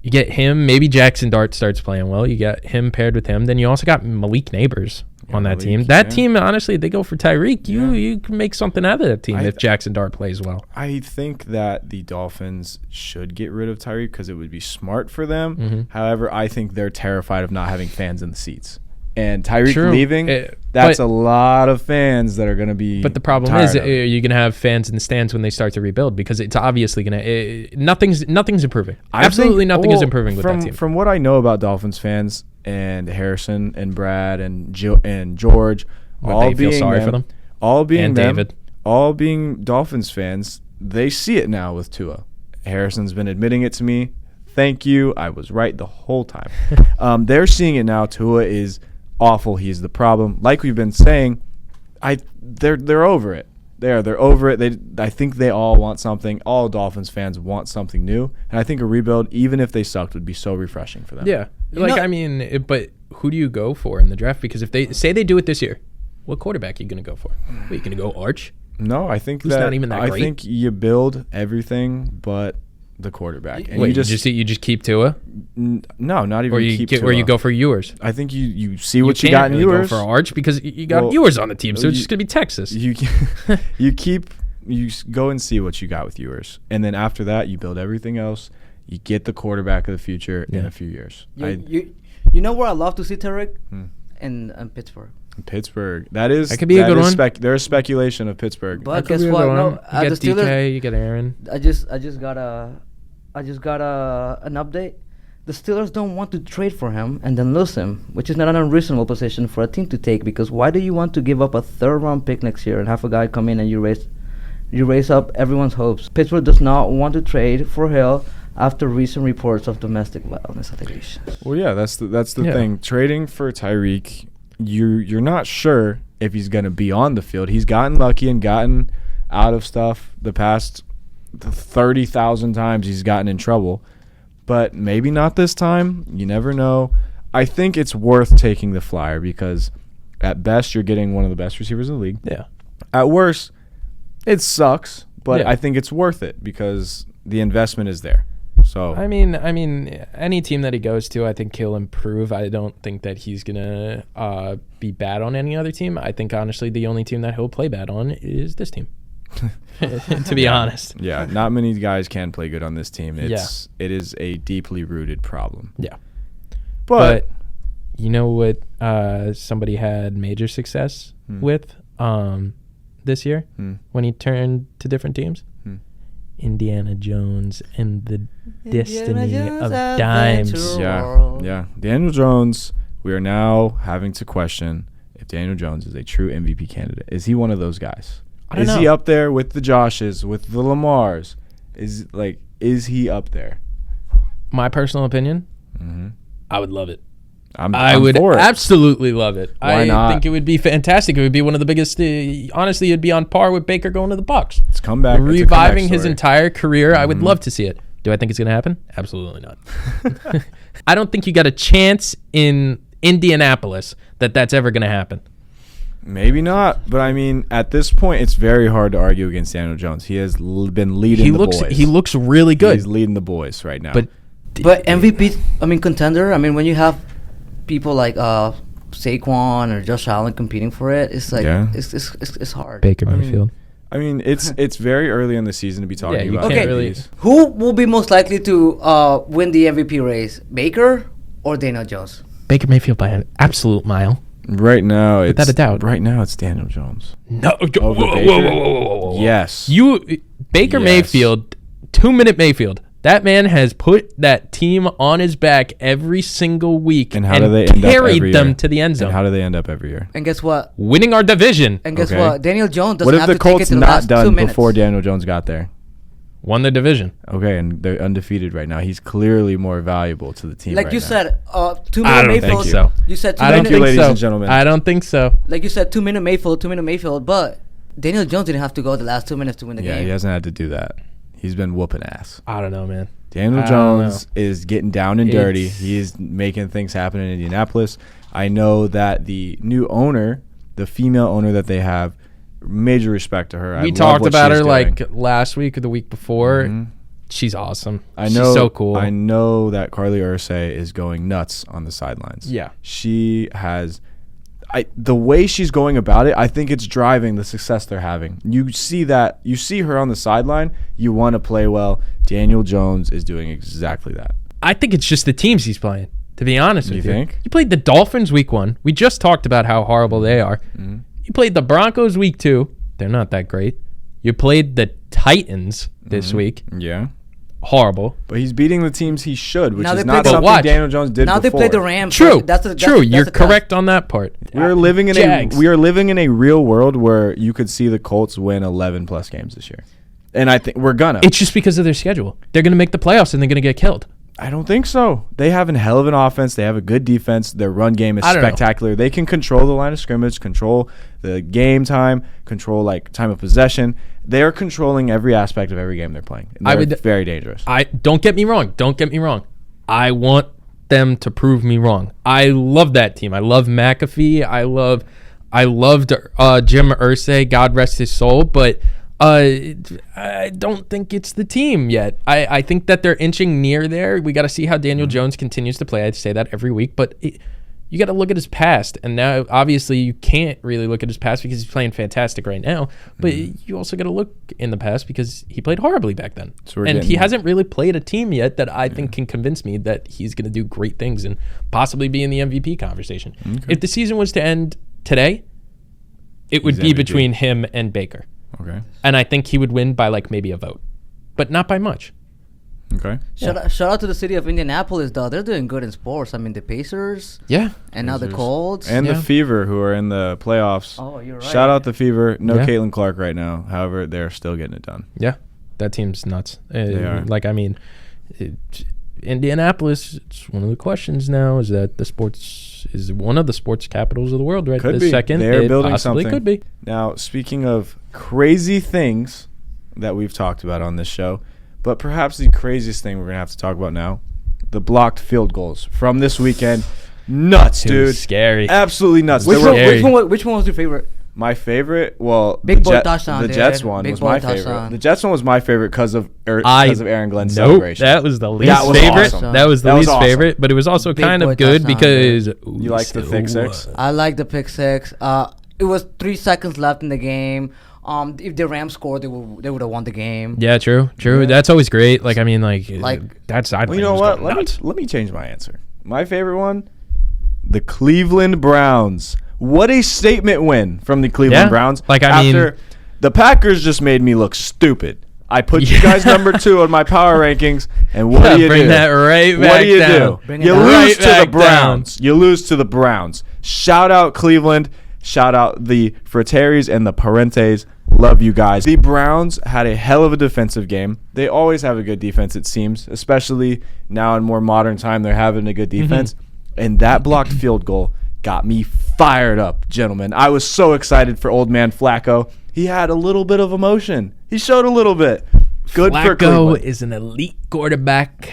him. Maybe Jackson Dart starts playing well. You got him paired with him. Then you also got Malik Neighbors on that team. That team, honestly, they go for Tyreek. You can make something out of that team if Jackson Dart plays well. I think that the Dolphins should get rid of Tyreek because it would be smart for them. However, I think they're terrified of not having fans in the seats. And Tyreek leaving, that's a lot of fans that are going to be. But the problem is, you're going to have fans in the stands when they start to rebuild because it's obviously going to. Nothing's improving. Absolutely nothing is improving with that team. From what I know about Dolphins fans, and Harrison and Brad and George, They feel sorry for them. all being And them, David. all being Dolphins fans, they see it now with Tua. Harrison's been admitting it to me. Thank you. I was right the whole time. They're seeing it now. Tua is awful. He's the problem. Like we've been saying, they're over it. They're over it. I think they all want something. All Dolphins fans want something new, and I think a rebuild, even if they sucked, would be so refreshing for them. Yeah. But who do you go for in the draft? Because if they say they do it this year, what quarterback are you going to go for? Are you going to go Arch? No, I think not even that I great? think you build everything but the quarterback. And Wait, you just keep Tua? No, not even Or you keep get, Tua. or you go for Ewers? I think you see what you can't got in really Ewers. go for Arch because you got Well, Ewers on the team, so it's you- just going to be Texas. You go and see what you got with Ewers, and then after that you build everything else. You get the quarterback of the future in a few years. You know where I love to see Tarek? In Pittsburgh. Pittsburgh. That could be a good one. There's speculation of Pittsburgh. But That could guess be a what? good one. No, You the get Steelers. DK, you get Aaron. I just got an update. The Steelers don't want to trade for him and then lose him, which is not an unreasonable position for a team to take. Because why do you want to give up a third-round pick next year and have a guy come in and you raise up everyone's hopes? Pittsburgh does not want to trade for Hill after recent reports of domestic violence allegations. Well, yeah, that's the Yeah. thing. Trading for Tyreek, you're not sure if he's going to be on the field. He's gotten lucky and gotten out of stuff the past 30,000 times he's gotten in trouble. But maybe not this time. You never know. I think it's worth taking the flyer because at best you're getting one of the best receivers in the league. Yeah. At worst, it sucks, but Yeah. I think it's worth it because the investment is there. So I mean, any team that he goes to, I think he'll improve. I don't think that he's gonna be bad on any other team. I think honestly, the only team that he'll play bad on is this team. To be honest. yeah, not many guys can play good on this team. It is a deeply rooted problem. Yeah. But you know what? Somebody had major success with this year when he turned to different teams. Indiana Jones and the destiny of dimes. Yeah. Daniel Jones, we are now having to question if Daniel Jones is a true MVP candidate. Is he one of those guys? I don't Is know. he up there with the Joshes, with the Lamars? Is he up there? My personal opinion, I would love it. I would for it. absolutely love it. Why I not? think it would be fantastic. It would be one of the biggest. Honestly, it'd be on par with Baker going to the Bucs. It's comeback. It's a Reviving comeback his story. entire career. I would love to see it. Do I think it's going to happen? Absolutely not. I don't think you got a chance in Indianapolis that's ever going to happen. Maybe not, but I mean, at this point, it's very hard to argue against Daniel Jones. He has been leading the boys. He looks really good. He's leading the boys right now. But MVP, contender. I mean, when you have people like Saquon or Josh Allen competing for it, it's like it's hard. Baker Mayfield. I mean, it's very early in the season to be talking you about can't Okay. really. MVPs. Who will be most likely to win the MVP race, Baker or Daniel Jones? Baker Mayfield by an absolute mile. Right now, Without a doubt. Right now, it's Daniel Jones. No. Over Baker? Yes. Baker Yes. Mayfield, 2-minute Mayfield. That man has put that team on his back every single week And how do they end up carried every them year? to the end zone, And how do they end up every year? And guess what? winning our division. And guess Okay. what? Daniel Jones doesn't What if have the to take it Colts to the not last 2 done minutes. before Daniel Jones got there? Won the division. Okay, and they're undefeated right now. He's clearly more valuable to the team. Like right you now. said, 2 I minute don't Mayfield. think so. You said 2 I don't minute. you, think ladies so. and gentlemen. I don't think so. Like you said, 2 minute Mayfield. But Daniel Jones didn't have to go the last 2 minutes to win the Yeah, game. he hasn't had to do that. He's been whooping ass. I don't know, man. Daniel I don't Jones is getting down and dirty. He is making things happen in Indianapolis. I know that the new owner, the female owner that they have, major respect to her. I We love talked what about her she's like doing. last week or the week before. Mhm. She's awesome. I know. She's so cool. I know that Carly Ursay is going nuts on the sidelines. Yeah. She has. The way she's going about it, I think it's driving the success they're having. You see that. You see her on the sideline. You want to play well. Daniel Jones is doing exactly that. I think it's just the teams he's playing, to be honest with you. You think? You played the Dolphins week 1. We just talked about how horrible they are. Mm-hmm. You played the Broncos week 2. They're not that great. You played the Titans this week. Yeah. horrible. But he's beating the teams he should, which Now is they not play the- something Watch. Daniel Jones did Now before. they play the Rams. True, True. You're correct on that part. We are living in Jags. we are living in a real world where you could see the Colts win 11 plus games this year, and I think we're gonna. It's just because of their schedule. They're going to make the playoffs and they're going to get killed. I don't think so. They have a hell of an offense. They have a good defense. Their run game is I don't know. spectacular. They can control the line of scrimmage, control the game time, control like time of possession. They are controlling every aspect of every game they're playing. And they're very dangerous. Don't get me wrong. Don't get me wrong. I want them to prove me wrong. I love that team. I love McAfee. I loved Jim Irsay. God rest his soul. But I don't think it's the team yet. I think that they're inching near there. We got to see how Daniel Jones continues to play. I say that every week, but you got to look at his past. And now, obviously, you can't really look at his past because he's playing fantastic right now. But you also got to look in the past because he played horribly back then. So and he hasn't really played a team yet that I think can convince me that he's going to do great things and possibly be in the MVP conversation. Okay. If the season was to end today, it would He's be MVP. between him and Baker. Okay. And I think he would win by like maybe a vote, but not by much. Okay. Shout out to the city of Indianapolis, though. They're doing good in sports. I mean, the Pacers Yeah. and now the Colts. And Yeah. the Fever, who are in the playoffs. Oh, you're right. Shout out the Fever. No Yeah. Caitlin Clark right now. However, they're still getting it done. Yeah. That team's nuts. They are. Like, I mean, Indianapolis, it's one of the questions now is that is one of the sports capitals of the world, right? Could the be. second, They're it building possibly something. could be. Now, speaking of crazy things that we've talked about on this show, but perhaps the craziest thing we're going to have to talk about now, the blocked field goals from this weekend. Nuts, Too dude. scary. Absolutely nuts. Which There one, were- Scary. which one was your favorite? My favorite, well, Big the, boy touchdown, the dude. Jets one Big was boy my touchdown. favorite. The Jets one was my favorite because of Aaron Glenn's Nope, celebration. that was the least That was favorite. awesome. That was the That was least awesome. favorite, but it was also Big kind boy of good touchdown, because You like the pick six? I like the pick six. It was 3 seconds left in the game. If the Rams scored, they would have won the game. Yeah, true. Yeah. That's always great. Like, I mean, Like- that sideline. Well, you know was what? going nuts. Let me change my answer. My favorite one, the Cleveland Browns. What a statement win from the Cleveland Yeah. Browns. Like, I mean- the Packers just made me look stupid. I put you Yeah. guys number 2 on my power rankings, and what do you Bring do? that right back What do you down. do? Bring it You down. lose Right to the back Browns. You lose to the Browns. Shout out Cleveland. Shout out the Frateris and the Parentes. Love you guys. The Browns had a hell of a defensive game. They always have a good defense, it seems, especially now in more modern time. They're having a good defense. And that blocked field goal got me fired up, gentlemen. I was so excited for old man Flacco. He had a little bit of emotion. He showed a little bit. Good for Flacco Cleveland. is an elite quarterback.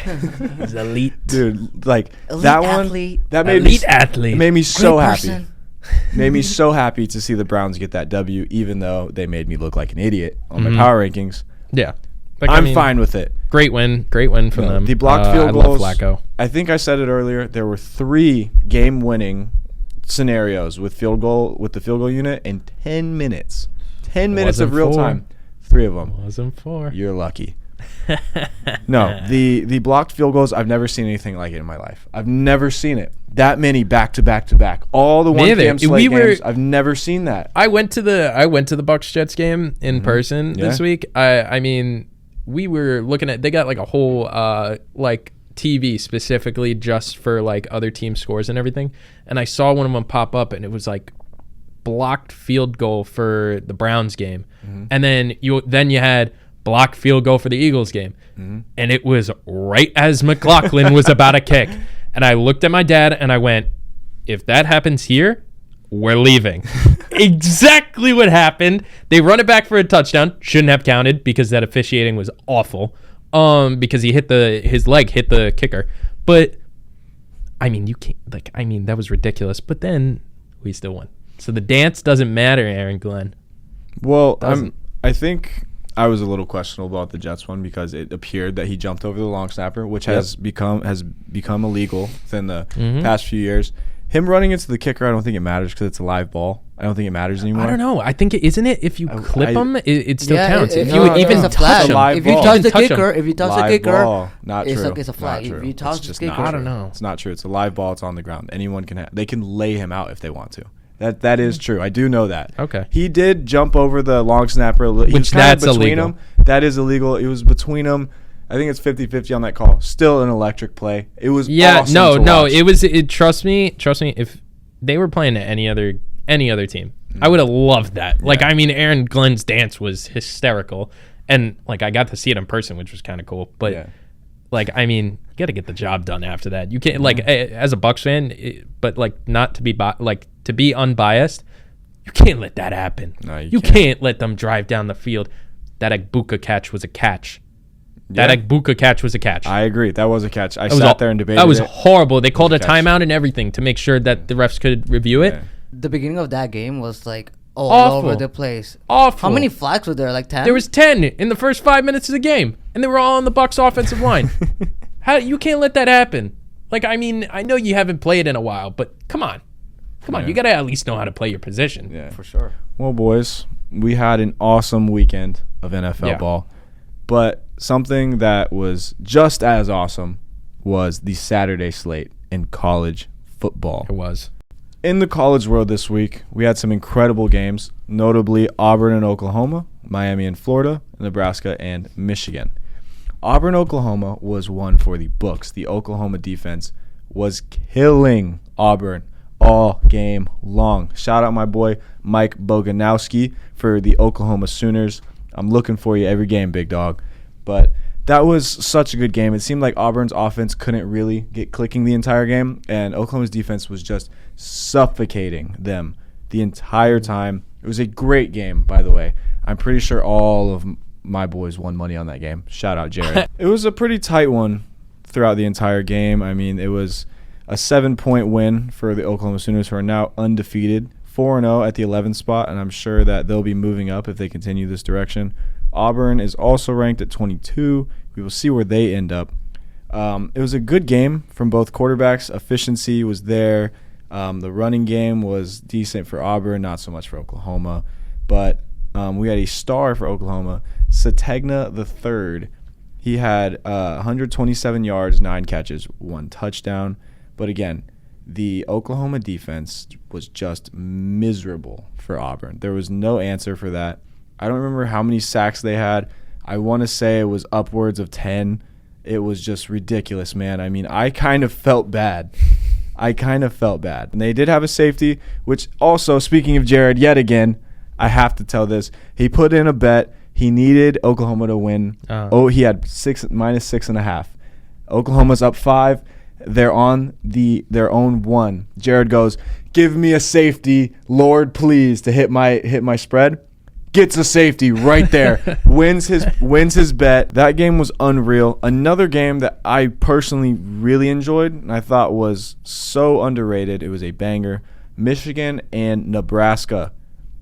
He's elite. Dude, like Elite that one, athlete. that made Elite me, athlete. it made me so Great happy. person. Made me so happy to see the Browns get that W, even though they made me look like an idiot on my power rankings. Yeah. Like, I'm I mean, fine with it. Great win for No, them. the blocked field I goals. love Flacco. I think I said it earlier. There were 3 game-winning scenarios with the field goal unit in 10 minutes. 10 minutes of Wasn't real 4. time. 3 of them. Wasn't 4. You're lucky. No, the blocked field goals, I've never seen anything like it in my life. I've never seen it. That many back to back to back. All the one Neither. Cam Slate We were- games, I've never seen that. I went to the Bucks Jets game in person this Yeah. week. I mean, we were looking at, they got like a whole like TV specifically just for like other team scores and everything. And I saw one of them pop up and it was like blocked field goal for the Browns game. And then you had blocked field goal for the Eagles game. And it was right as McLaughlin was about to kick. And I looked at my dad and I went, if that happens here, we're leaving. Exactly what happened. They run it back for a touchdown. Shouldn't have counted because that officiating was awful. Because his leg hit the kicker. But I mean, you can't that was ridiculous. But then we still won. So the dance doesn't matter, Aaron Glenn. Well, Doesn't. I think I was a little questionable about the Jets one because it appeared that he jumped over the long snapper, which has become illegal within the past few years. Him running into the kicker, I don't think it matters because it's a live ball. I don't think it matters anymore. I don't know. I think isn't it if you clip him, it still counts. If no, you even it's a touch flag. him, live If you ball. touch the Touch him. kicker, Live ball, not it's true. it's a flag. Not true. If you touch It's the just kicker, not I true. don't know. It's not true. It's a live ball. It's on the ground. Anyone can. They can lay him out if they want to. That is true. I do know that. Okay. He did jump over the long snapper, he was kind that's of between illegal. them. That is illegal. It was between them. I think it's 50-50 on that call. Still an electric play. It was awesome no, to no. watch. It was. Trust me. If they were playing any other team, I would have loved that. Like, I mean, Aaron Glenn's dance was hysterical, and like I got to see it in person, which was kind of cool. But like, I mean, you got to get the job done after that. You can't like as a Bucks fan, but like not to be to be unbiased. You can't let that happen. No, you can't let them drive down the field. That Agbuka catch was a catch. That Agbuka catch was a catch. I agree. That was a catch. I sat there and debated That was it. horrible. They called a catch. timeout and everything to make sure that the refs could review it. Yeah. The beginning of that game was like all Awful. over the place. Awful. How many flags were there? Like 10? There was 10 in the first 5 minutes of the game, and they were all on the Bucks offensive line. How you can't let that happen? Like, I mean, I know you haven't played in a while, but come on. You got to at least know how to play your position. Yeah. For sure. Well, boys, we had an awesome weekend of NFL ball, but something that was just as awesome was the Saturday slate in college football. It was. In the college world this week, we had some incredible games, notably Auburn and Oklahoma, Miami and Florida, Nebraska and Michigan. Auburn, Oklahoma was one for the books. The Oklahoma defense was killing Auburn all game long. Shout out my boy Mike Boganowski for the Oklahoma Sooners. I'm looking for you every game, big dog. But that was such a good game. It seemed like Auburn's offense couldn't really get clicking the entire game, and Oklahoma's defense was just suffocating them the entire time. It was a great game, by the way. I'm pretty sure all of my boys won money on that game. Shout out, Jared. It was a pretty tight one throughout the entire game. I mean, it was a 7-point win for the Oklahoma Sooners, who are now undefeated, 4-0 at the 11th spot, and I'm sure that they'll be moving up if they continue this direction. Auburn is also ranked at 22. We will see where they end up. It was a good game from both quarterbacks. Efficiency was there. The running game was decent for Auburn, not so much for Oklahoma. But we had a star for Oklahoma, Sategna III. He had 127 yards, 9 catches, 1 touchdown. But again, the Oklahoma defense was just miserable for Auburn. There was no answer for that. I don't remember how many sacks they had. I want to say it was upwards of 10. It was just ridiculous, man. I mean, I kind of felt bad. And they did have a safety, which also, speaking of Jared, yet again, I have to tell this. He put in a bet. He needed Oklahoma to win. He had -6.5. Oklahoma's up 5. They're on their own 1. Jared goes, "Give me a safety, Lord, please," to hit my spread. Gets a safety right there. wins his bet. That game was unreal. Another game that I personally really enjoyed and I thought was so underrated. It was a banger. Michigan and Nebraska.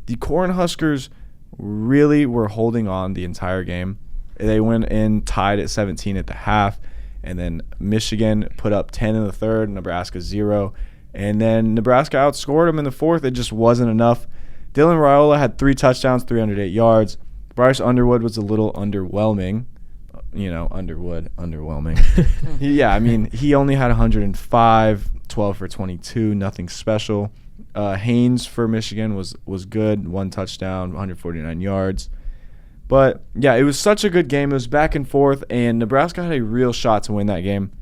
The Cornhuskers really were holding on the entire game. They went in tied at 17 at the half, and then Michigan put up 10 in the third, Nebraska 0. And then Nebraska outscored them in the fourth. It just wasn't enough. Dylan Raiola had 3 touchdowns, 308 yards. Bryce Underwood was a little underwhelming. Underwhelming. He only had 105, 12 for 22, nothing special. Haynes for Michigan was good, 1 touchdown, 149 yards. But, yeah, it was such a good game. It was back and forth, and Nebraska had a real shot to win that game.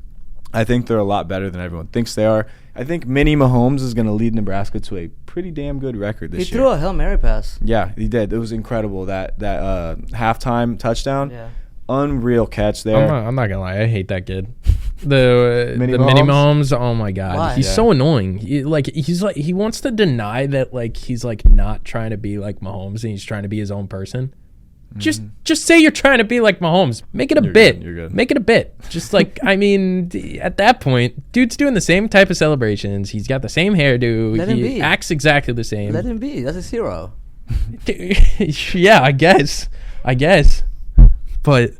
I think they're a lot better than everyone thinks they are. I think Mini Mahomes is going to lead Nebraska to a pretty damn good record this year. He threw a Hail Mary pass. Yeah, he did. It was incredible, that halftime touchdown. Yeah. Unreal catch there. I'm not gonna lie, I hate that kid. The Mini Mini Mahomes. Oh my god, Why? he's so annoying. He wants to deny that he's not trying to be like Mahomes and he's trying to be his own person. Just say you're trying to be like Mahomes. Make it a bit. You're good. Make it a bit. Just at that point, dude's doing the same type of celebrations. He's got the same hairdo. Let him He be. acts exactly the same. Let him be. That's his hero. Yeah, I guess. But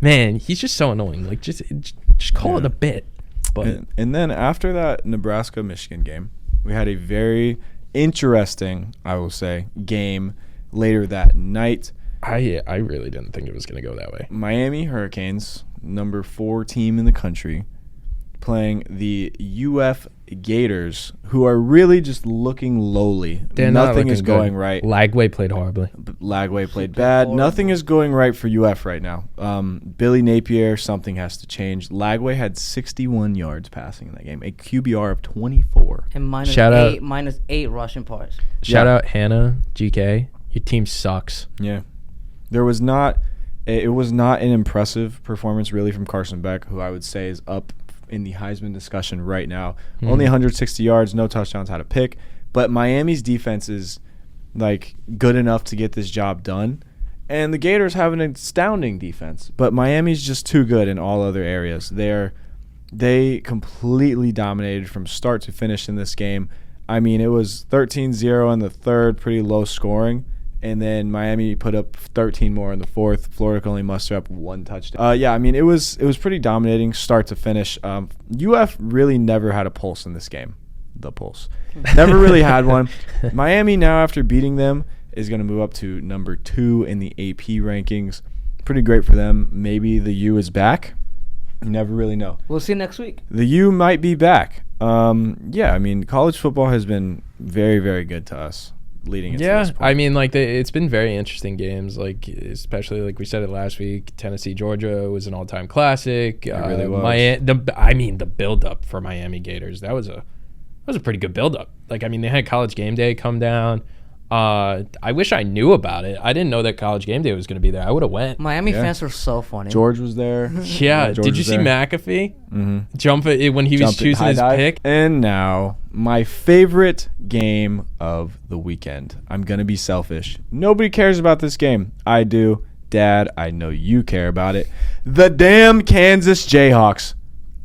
man, he's just so annoying. Just call it a bit. But and then after that Nebraska-Michigan game, we had a very interesting, I will say, game later that night. I really didn't think it was going to go that way. Miami Hurricanes, number 4 team in the country, playing the UF Gators, who are really just looking lowly. They're not Nothing is looking good. going right. Lagway played horribly. Lagway played bad. horrible. Nothing is going right for UF right now. Billy Napier, something has to change. Lagway had 61 yards passing in that game, a QBR of 24. And minus Shout out- eight, minus 8 rushing parts. Shout Yeah. out Hannah, GK. Your team sucks. Yeah. It was not an impressive performance really from Carson Beck, who I would say is up in the Heisman discussion right now. Only 160 yards, no touchdowns, had a pick. But Miami's defense is like good enough to get this job done. And the Gators have an astounding defense, but Miami's just too good in all other areas. They completely dominated from start to finish in this game. I mean, it was 13-0 in the third, pretty low scoring. And then Miami put up 13 more in the fourth. Florida could only muster up 1 touchdown. I mean, it was pretty dominating start to finish. UF really never had a pulse in this game. The pulse. Never really had one. Miami now, after beating them, is going to move up to number 2 in the AP rankings. Pretty great for them. Maybe the U is back. You never really know. We'll see next week. The U might be back. I mean, college football has been very, very good to us leading into this point. I mean, like it's been very interesting games. Like especially like we said it last week, Tennessee Georgia was an all-time classic. It really was. The build-up for Miami Gators, that was a pretty good build-up. Like I mean, they had College Game Day come down. I wish I knew about it. I didn't know that College Game Day was going to be there. I would have went. Miami Yeah. fans are so funny. George was there. Yeah. George Did you was see there. McAfee Mm-hmm. jump it when he was choosing his pick? And now, my favorite game of the weekend. I'm going to be selfish. Nobody cares about this game. I do. Dad, I know you care about it. The damn Kansas Jayhawks.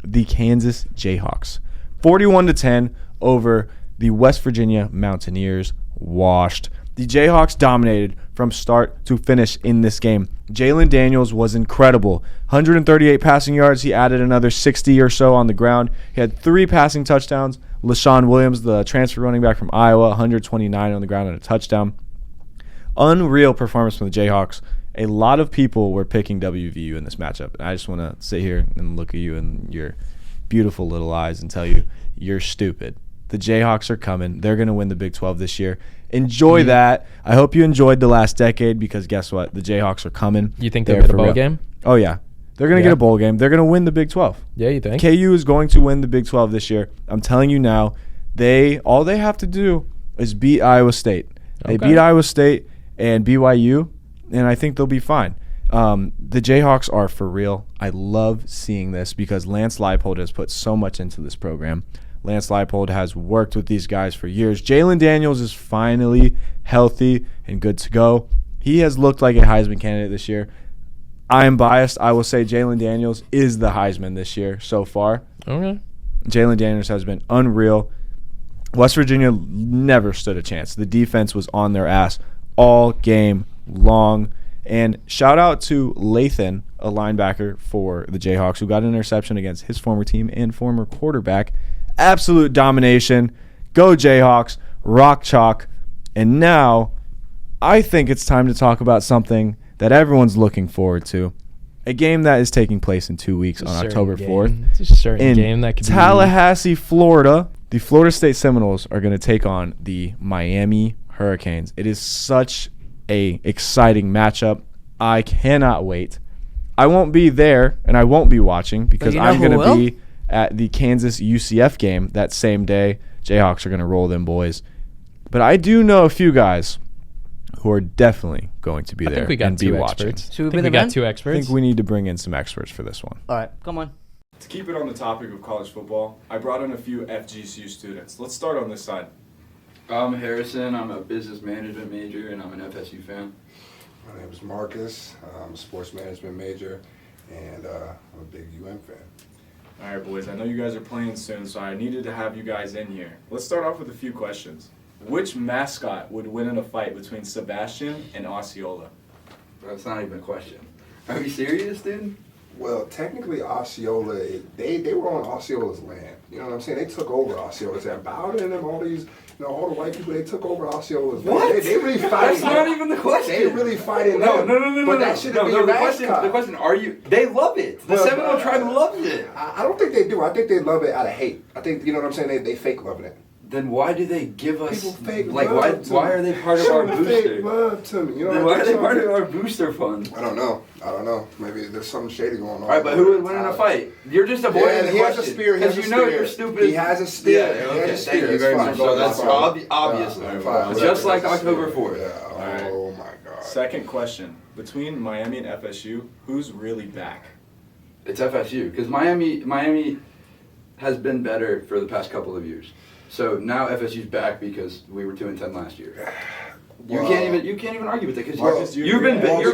The Kansas Jayhawks. 41-10 over the West Virginia Mountaineers. Washed. The Jayhawks dominated from start to finish in this game. Jalen Daniels was incredible. 138 passing yards. He added another 60 or so on the ground. He had 3 passing touchdowns. LaShawn Williams, the transfer running back from Iowa, 129 on the ground and a touchdown. Unreal performance from the Jayhawks. A lot of people were picking WVU in this matchup. And I just want to sit here and look at you in your beautiful little eyes and tell you, you're stupid. The Jayhawks are coming. They're going to win the Big 12 this year. Enjoy that. I hope you enjoyed the last decade because guess what? The Jayhawks are coming. You think they'll They're get a for bowl real. game? Oh, yeah. They're going to Yeah. get a bowl game. They're going to win the Big 12. Yeah, you think? KU is going to win the Big 12 this year. I'm telling you now. All they have to do is beat Iowa State. They Okay. beat Iowa State and BYU, and I think they'll be fine. The Jayhawks are for real. I love seeing this because Lance Leipold has put so much into this program. Lance Leipold has worked with these guys for years. Jalen Daniels is finally healthy and good to go. He has looked like a Heisman candidate this year. I am biased. I will say Jalen Daniels is the Heisman this year so far. Okay. Jalen Daniels has been unreal. West Virginia never stood a chance. The defense was on their ass all game long. And shout out to Lathan, a linebacker for the Jayhawks, who got an interception against his former team and former quarterback. Absolute domination. Go Jayhawks. Rock chalk. And now I think it's time to talk about something that everyone's looking forward to. A game that is taking place in 2 weeks It's a on certain October game. 4th. It's a certain In game that could Tallahassee, Florida. The Florida State Seminoles are going to take on the Miami Hurricanes. It is such a exciting matchup. I cannot wait. I won't be there, and I won't be watching because you know I'm who going to will? be at the Kansas UCF game that same day. Jayhawks are going to roll them boys. But I do know a few guys who are definitely going to be I there think we got and be 2 watching. experts. Should we I think bring we them got in? 2 I experts. think we need to bring in some experts for this one. All right, come on. To keep it on the topic of college football, I brought in a few FGCU students. Let's start on this side. I'm Harrison. I'm a business management major, and I'm an FSU fan. My name is Marcus. I'm a sports management major, and I'm a big UM fan. All right, boys. I know you guys are playing soon, so I needed to have you guys in here. Let's start off with a few questions. Which mascot would win in a fight between Sebastian and Osceola? That's not even a question. Are you serious, dude? Well, technically, Osceola, they were on Osceola's land. You know what I'm saying? They took over Osceola's land. Bowden and them, all these, all the white people, they took over Osceola's land. What? They really fighting. That's not even the question. They really fighting. No. But that shouldn't be your mascot. The question, are you? They love it. The Seminole tribe loves it. I don't think they do. I think they love it out of hate. I think, you know what I'm saying? They fake loving it. Then why do they give us People fake like love to why me. are they part of Show our them fake booster? love to me. You know Then what why I'm are they saying? part of our booster fund? I don't know. Maybe there's something shady going on. All right, but who would win in a fight? You're just avoiding Yeah, the he has a question spear. because you know you're stupid. He has a spear. Yeah, He okay, has a spear. thank you It's very fine. much. So that's obvious. Fine. Just like It's a October spear. 4th. Yeah. Oh my God. Second question. Between Miami and FSU, who's really back? It's FSU because Miami has been better for the past couple of years. So now FSU's back because we were 2-10 last year. You can't even argue with it because Marcus, you're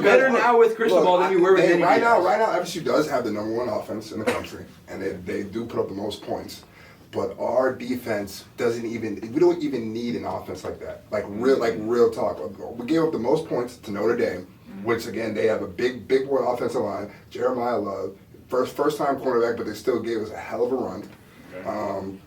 better now with Cristobal than you were with Danny right now. Diaz. Right now, FSU does have the #1 offense in the country, and they do put up the most points. But our defense doesn't even. We don't even need an offense like that. Like real talk. We gave up the most points to Notre Dame, which again they have a big boy offensive line. Jeremiah Love, first time cornerback, but they still gave us a hell of a run. Okay.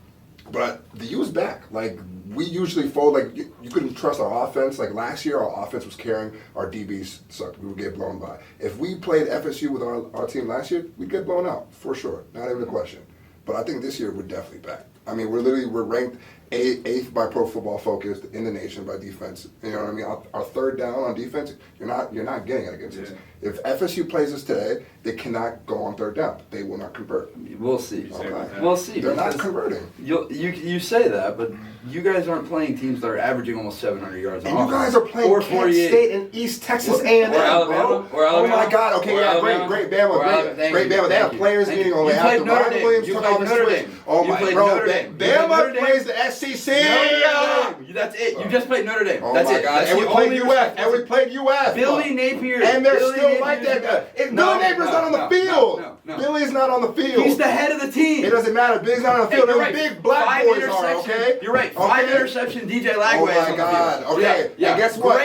But the U's back. Like, we usually fold. Like, you couldn't trust our offense. Like, last year, our offense was carrying. Our DBs sucked. We would get blown by. If we played FSU with our team last year, we'd get blown out, for sure. Not even a question. But I think this year, we're definitely back. I mean, we're ranked eighth by Pro Football Focus in the nation by defense. You know what I mean? Our third down on defense, you're not getting it against us. If FSU plays us today, they cannot go on third down. They will not convert. We'll see. Okay. We'll see. They're not because converting. You say that, but you guys aren't playing teams that are averaging almost 700 yards. And you guys are playing Kent State and East Texas A&M, or Alabama, bro. Oh my God! Okay, or yeah, Alabama, great Bama. They have players meeting on. You They played have Notre Ryan Dame. Williams You took played off his Notre switch. Dame. Oh You my played bro, Notre Dame. Bama plays the SEC. That's it. You just played Notre Dame. Oh That's my it. God! That's And we the played only UF. And we played UF. Billy Napier. And they're Billy still Napier's like that. good. Billy Napier's not on the field. No. Billy's not on the field. He's the head of the team. It doesn't matter. Billy's not on the Hey, field. you're They're right. big black 5 boys are, interception. okay? You're right. 5 Okay? interception. DJ Lagway Oh is my on the God. field. Okay. Yeah. And guess what?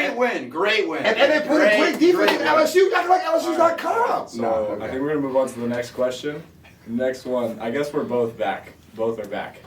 Great win. And they played a great defense in LSU. Acting like LSU's not comp. So I think we're gonna move on to the next question. Next one. I guess we're both back. Both are back.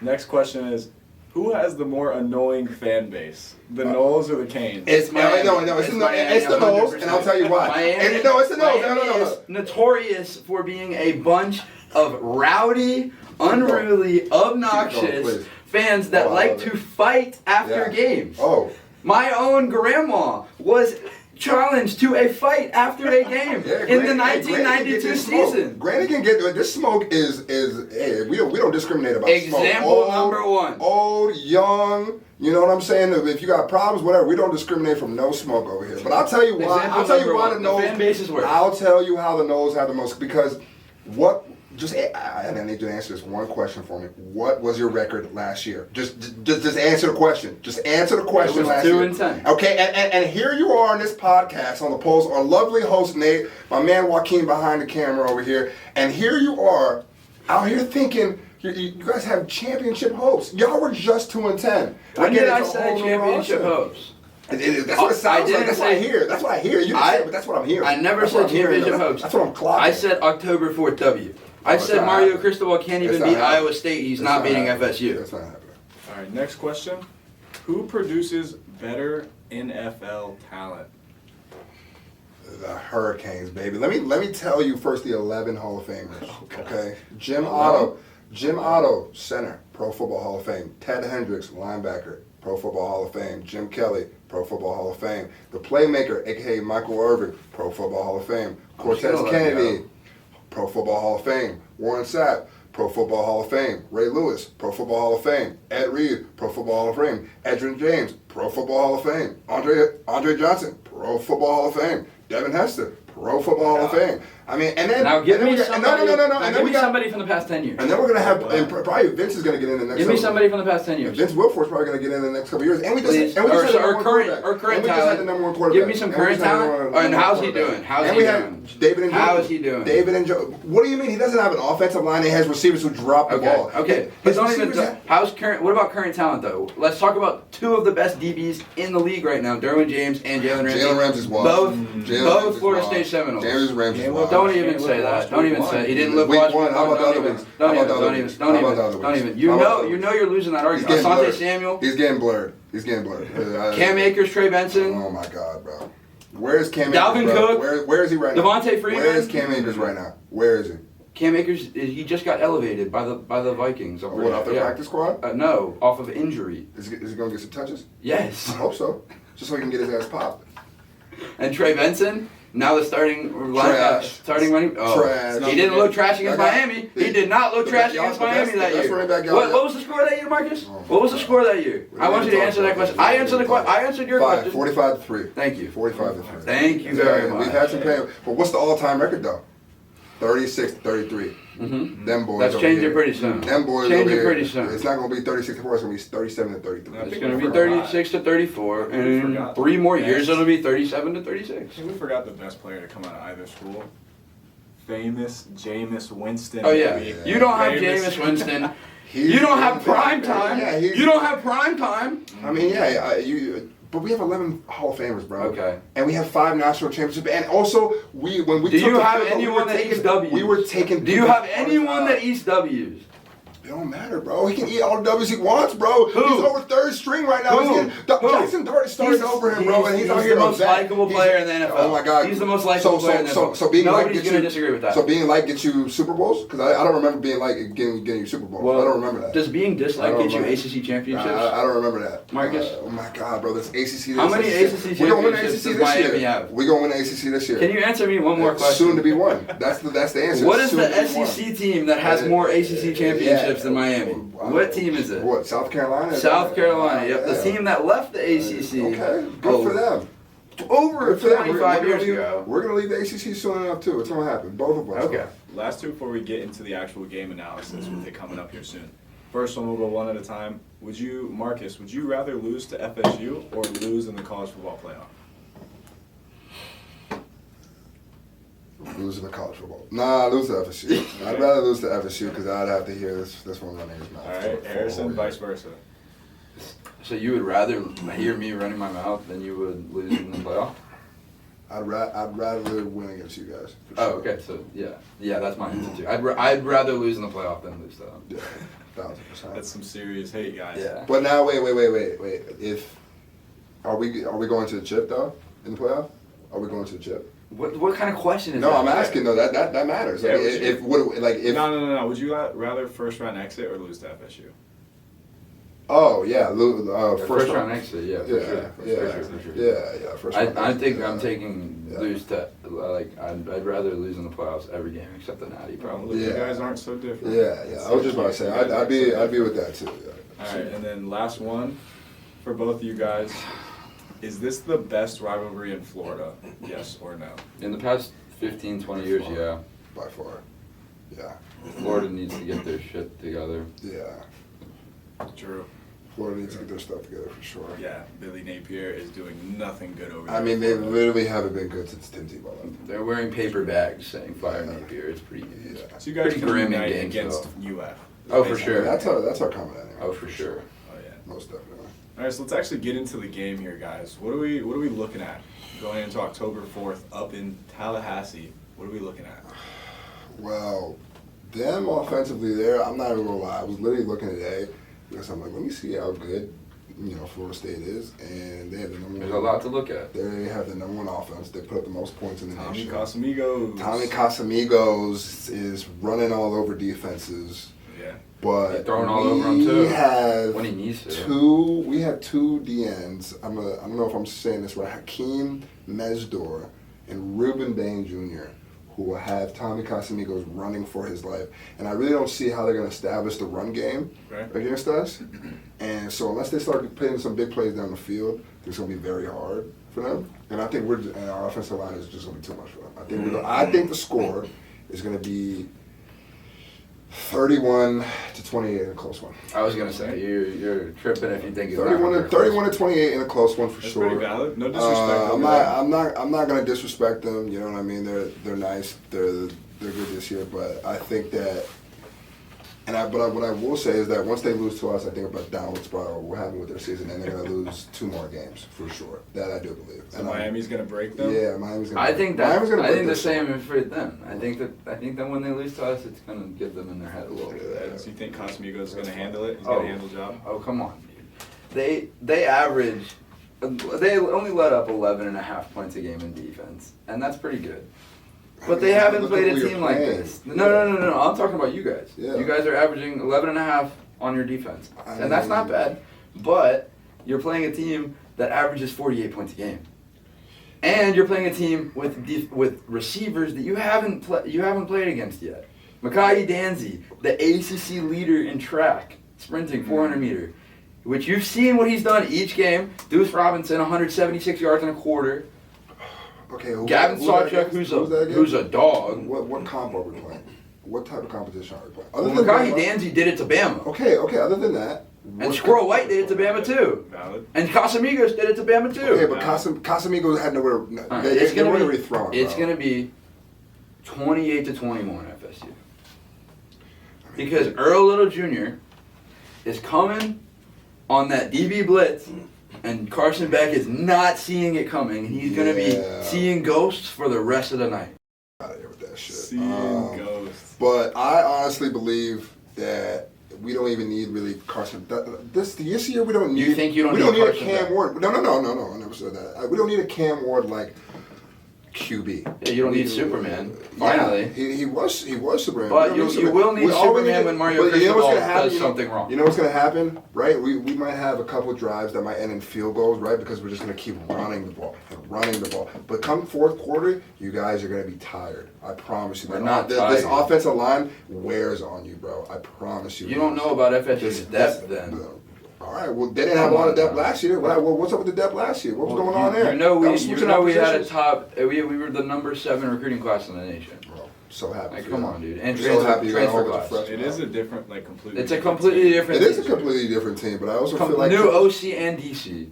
Next question is, who has the more annoying fan base? The Knowles or the Canes? It's Miami. no, it's the Knowles, and I'll tell you why. Miami, No, it's the Knowles. Miami is notorious for being a bunch of rowdy, unruly, obnoxious please. fans that Oh, I like love to it. fight after Yeah. games. Oh. My own grandma was challenged to a fight after a game in the 1992 season. Granny can get this smoke is hey, we don't discriminate about smoke. Example number one. Old, young, you know what I'm saying? If you got problems, whatever, we don't discriminate from no smoke over here. But I'll tell you why. Example I'll tell you number why one. the The Knowles. fan base is worse. I'll tell you how the Knowles have the most because what. And I need you to answer this one question for me. What was your record last year? Just answer the question. Just answer the question. It was last 2-10. year. Okay, and here you are on this podcast on the polls, our lovely host Nate, my man Joaquin behind the camera over here, and here you are out here thinking you guys have championship hopes. Y'all were just 2-10. When did I it's a say whole new championship roster. hopes? That's what it sounds like. That's what I hear. That's what I hear. You didn't say it, but that's what I'm hearing. I never That's what said I'm hearing. championship hopes. That's what I'm clocking. I said October 4th W. I it's said not Mario happening. Cristobal can't even It's not beat happening. Iowa State. He's It's not beating happening. FSU. That's not happening. All right, next question. Who produces better NFL talent? The Hurricanes, baby. Let me tell you first the 11 Hall of Famers. Okay. Jim Otto, center, Pro Football Hall of Fame. Ted Hendricks, linebacker, Pro Football Hall of Fame. Jim Kelly, Pro Football Hall of Fame. The playmaker, aka Michael Irvin, Pro Football Hall of Fame. Cortez Kennedy, Pro Football Hall of Fame. Warren Sapp, Pro Football Hall of Fame. Ray Lewis, Pro Football Hall of Fame. Ed Reed, Pro Football Hall of Fame. Edrin James, Pro Football Hall of Fame. Andre Johnson, Pro Football Hall of Fame. Devin Hester, Pro Football Hall of Fame. I mean, and then Now give me somebody. somebody from the past 10 years. And then we're gonna have, and probably Vince is gonna get in the next. Give me somebody from the past 10 years. Vince Wilfork's probably gonna get in the next couple of years. And we just, Please. and we just had the number one current quarterback. And we just had the number one quarterback. Give me some And we current just had the talent. number one And how's he quarterback. doing? How's And he we doing? had David and Joe. How is he doing? David and Joe. What do you mean? He doesn't have an offensive line. He has receivers who drop the ball. Okay. His But don't even. receivers have- How's current? What about current talent though? Let's talk about two of the best DBs in the league right now: Derwin James and Jalen Ramsey. Jalen Ramsey's wild. Both Jalen both Ramsey's Florida wild. State Seminoles. Jalen Ramsey's wild. Don't even say that. Don't even say. He didn't live Week watch. one. How about the other weeks? How about the other weeks? How about the other Don't weeks? even. You How about know. the You other know you're losing that He's argument. getting Asante blurred. Samuel. He's getting blurred. He's getting blurred. Cam Akers, Trey Benson. Oh my God, bro. Where is Cam Dalvin Akers, bro? Cook. Where is he right now? Devontae Freeman. Where is Cam Akers right now? Where is he? Cam Akers, he just got elevated by the Vikings. What, off the practice squad? No, off of injury. Is he going to get some touches? Yes. I hope so. Just so he can get his ass popped. And Trey Benson, now the starting running. Oh, Trash. he didn't look trash against That guy- Miami. He did not look trash against Miami that That's year. running back What was the score that year, Marcus? What was the score that year? I want you to answer that question. I answered your question. 45-3. Thank you. 45-3. Thank you very much. We've had some pain. But what's the all-time record, though? 36-33. Mm-hmm. Them boys That's over changing here. pretty soon. Them boys Changing over here. pretty soon. It's not going to be 36-4. It's going to be 37-33. It's going to be 36 to 34, and in 3 more years it'll be 37 to 36. We forgot the best player to come out of either school. Famous Jameis Winston. Oh yeah, baby. you don't have Famous- Jameis Winston. He's- You don't have prime time. Yeah, he's- You don't have prime time. I mean, but we have 11 Hall of Famers, bro. Okay. And we have 5 national championships. And also, when we Do took you the have field, anyone that eats W's? We were taking. Do you have anyone that eats W's? It don't matter, bro. He can eat all the W's he wants, bro. Who? He's over third string right now. Who? He's getting, Jackson Dart started over him, bro, and he's out He's here. the most vet. likable player in the NFL. Oh my God. He's the most likable player in the NFL. So being Nobody's like going to disagree with that. So being like gets you Super Bowls? Because I don't remember being like getting you Super Bowls. I don't remember that. Does being I disliked don't get you remember. ACC championships? I don't remember that. Marcus? Oh my God, bro. That's ACC. How many ACC We're gonna win the championships ACC does this Miami year. have? We're gonna win the ACC this year. Can you answer me one more question? Soon to be won. That's the answer. What is Soon the to be won. SEC team that has more ACC championships than Miami? What team is it? What, South Carolina? South Carolina. Yep, the Yeah. team that left the ACC. Okay, good for them. Over Good for them. 25 years leave, ago. We're gonna leave the ACC soon enough too. It's gonna happen. Both of us. Okay. Last two before we get into the actual game analysis with it coming up here soon. First one, we'll go one at a time. Marcus, would you rather lose to FSU or lose in the college football playoff? Losing the college football. Nah, lose to FSU. I'd rather lose to FSU because I'd have to hear this one running his mouth. All right, Harrison, vice versa. So you would rather hear me running my mouth than you would lose in the playoff? I'd rather win against you guys. For Oh, sure. okay. So yeah, that's my answer too. I'd rather lose in the playoff than lose to them. Yeah, 1,000%. That's some serious hate, guys. Yeah. But now, wait. If are we going to the chip though in the playoff? Are we going to the chip? What kind of question is No, that? I'm asking though. That matters. Yeah, Like, would you- if No. Would you rather first round exit or lose to FSU? oh yeah, First round exit, yeah, for sure. For sure. Yeah. First round I exit, think yeah. I'm taking Yeah. lose to I'd rather lose in the playoffs every game except the Natty probably. You Yeah. guys aren't so different. Yeah. I was just about to say I'd be with that too. Yeah. All right, and then last one for both of you guys. Is this the best rivalry in Florida? Yes or no? In the past 15, 20 years, yeah. By far. Yeah. Florida needs to get their shit together. Yeah. True. Florida needs to get their stuff together for sure. Yeah, Billy Napier is doing nothing good over there. I mean, they literally haven't been good since Tim Tebow left. They're wearing paper bags saying fire Napier. It's pretty. Yeah. So you guys pretty can grim in unite games, against though. UF. Oh, for sure. That's our comment anyway. Oh, for sure. Oh yeah. Most definitely. All right, so let's actually get into the game here, guys. What are we looking at going into October 4th up in Tallahassee? What are we looking at? Well, them offensively there, I'm not even gonna lie. I was literally looking today because I'm like, let me see how good Florida State is, and they have the number There's a one. lot to look at. They have the number one offense. They put up the most points in the Tommy nation. Casamigos. Tommy Casamigos is running all over defenses, Yeah. but He's throwing all over 'em, too, have when he needs to. We have two DNs. I don't know if I'm saying this right. Hakeem Mesdor and Ruben Bain Jr., who will have Tommy Casamigos running for his life. And I really don't see how they're going to establish the run game Right. against us. And so unless they start putting some big plays down the field, it's going to be very hard for them. And I think and our offensive line is just going to be too much for them. I think the score is going to be 31-28 in a close one. I was gonna say you're tripping if you think it's 31 to 28 in a close one for That's sure. pretty valid. No disrespect. I'm not gonna disrespect them. You know what I mean? They're nice. They're good this year, but I think that What I will say is that once they lose to us, I think about downward spiral will happen with their season, and they're going to lose 2 more games for sure. That I do believe. So Miami's going to break them. Yeah, Miami's going. I think that. Miami's gonna I break think the this same is for them. I think that when they lose to us, it's going to give them in their head a little bit. So you think Casamigos is going to handle it? He's going to handle the job. Oh, come on, dude. They average. They only let up 11.5 points a game in defense, and that's pretty good. But they haven't Look played at a who team you're like playing. this. No. I'm talking about you guys. Yeah. You guys are averaging 11.5 on your defense, I and that's not mean- bad. But you're playing a team that averages 48 points a game, and you're playing a team with receivers that you haven't played against yet. Mekhi Danzy, the ACC leader in track, sprinting 400 meter, which you've seen what he's done each game. Deuce Robinson, 176 yards in a quarter. Okay, Gavin who's that Sawchuk, against? who's a dog. What comp are we playing? What type of competition are we playing? Well, Other than Mekhi Bama- Danzy did it to Bama. Okay. Other than that, And what Squirrel type- White did it to Bama too. Valid. And Casamigos did it to Bama too. Okay, but Casamigos had nowhere. All right, They it's gonna weren't be really thrown. it's bro. gonna be 28-21 FSU. Because Earl Little Jr. is coming on that DB blitz, and Carson Beck is not seeing it coming. He's gonna be Yeah. seeing ghosts for the rest of the night. Out of here with that shit. Seeing ghosts. But I honestly believe that we don't even need really Carson. This year we don't need. You think you don't we need don't need a Carson Cam Beck? Ward? No. I never said that. We don't need a Cam Ward like QB. Yeah, you don't need Superman. Finally. Yeah, he was Superman. But We don't you need will need We already Superman need- when Mario but you know what's gonna Cristobal happen? does something wrong. You know what's gonna happen, right? We might have a couple of drives that might end in field goals, right? Because we're just gonna keep running the ball and running the ball. But come fourth quarter, you guys are gonna be tired. I promise you. We're not This tired. offensive line wears on you, bro. I promise you. You don't know about FSU's depth This- then. All right. Well, they didn't have a lot of depth last year. What's up with the depth last year? What was going on there? You know That was we switching out had a positions. top. We were the number 7 recruiting class in the nation. Bro, so happy. Like, for come you. on, dude. And I'm so happy you got transfer all the class. freshmen. It is a different, like, completely. It's a different completely team. different. It is a team. completely different team, but I also feel like New OC and DC.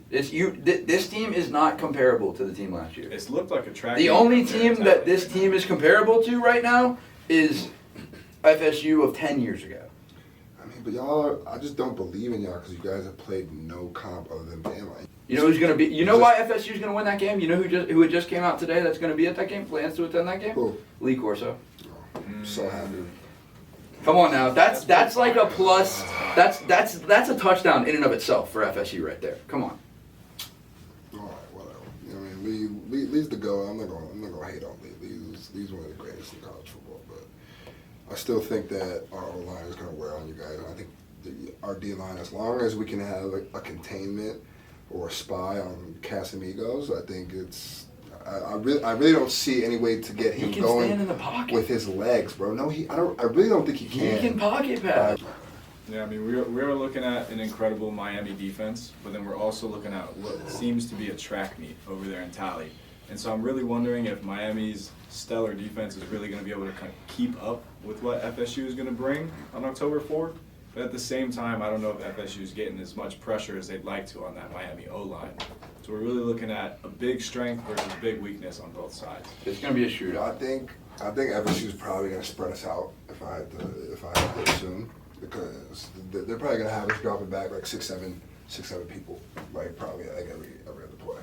This team is not comparable to the team last year. It's looked like a track. The meet only out there. team It's that out this there. team is comparable to right now is FSU of 10 years ago. I mean, but y'all, I just don't believe in y'all because you guys have played no comp other than Bama. You know who's gonna be? You know why FSU's gonna win that game? You know who it just came out today that's gonna be at that game? Plans to attend that game? Who? Lee Corso. I'm so happy. Come on now, that's like a plus. That's a touchdown in and of itself for FSU right there. Come on. All right, whatever. You know what I mean? Lee's the go. I'm not gonna hate on Lee. Lee's one of the greatest in college football, but I still think that our O line is gonna wear on you guys. And I think our D line, as long as we can have a containment or a spy on Casamigos, I think it's. I really don't see any way to get him He can going stand in the pocket. with his legs, bro. No, I really don't think he He can. can pocket pass. Yeah, I mean, we're looking at an incredible Miami defense, but then we're also looking at what seems to be a track meet over there in Tally. And so I'm really wondering if Miami's stellar defense is really going to be able to kind of keep up with what FSU is going to bring on October 4th. But at the same time, I don't know if FSU is getting as much pressure as they'd like to on that Miami O-line. So we're really looking at a big strength versus a big weakness on both sides. It's gonna be a I shootout. think FSU is probably going to spread us out if I had to assume, because they're probably going to have us dropping back like six, seven people, like probably like every other play.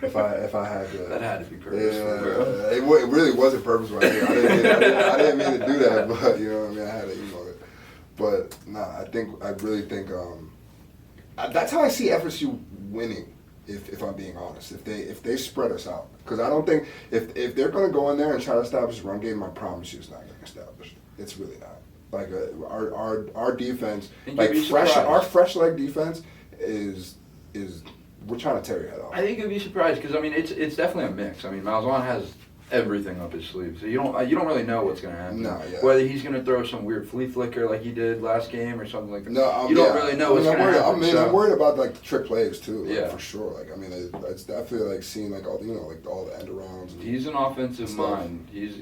If I had to. That had to be purposeful, bro. Yeah, it really wasn't purposeful. I didn't mean to do that, but you know what I mean. I had to email it, but nah. I really think that's how I see FSU winning. If I'm being honest, if they spread us out, because I don't think if they're going to go in there and try to establish a run game, I promise you it's not going to establish. It's really not. Like our defense, And like you'd be fresh, surprised. our fresh leg defense is we're trying to tear your head off. I think you'd be surprised because I mean it's definitely a mix. I mean Malzahn has everything up his sleeve, so you don't really know what's gonna happen. No, yeah. Whether he's gonna throw some weird flea flicker like he did last game or something like that. No, you don't really know what's I'm gonna worried, happen. I'm worried about like the trick plays too. Like, Yeah. for sure. Like I mean, it's definitely like seeing like all like all the end arounds. And He's an offensive stuff. mind. He's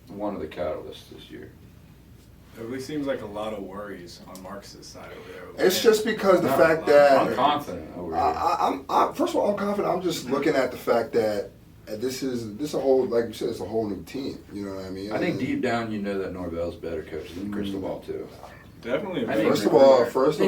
one of the catalysts this year. It really seems like a lot of worries on Marcus's side over there. It's just because the No, fact that I'm confident over here. I'm first of all, I'm confident. I'm just looking at the fact that this is a whole, like you said, it's a whole new team. You know what I mean? I think deep down you know that Norvell's better coach than Cristobal too. Definitely. I think First of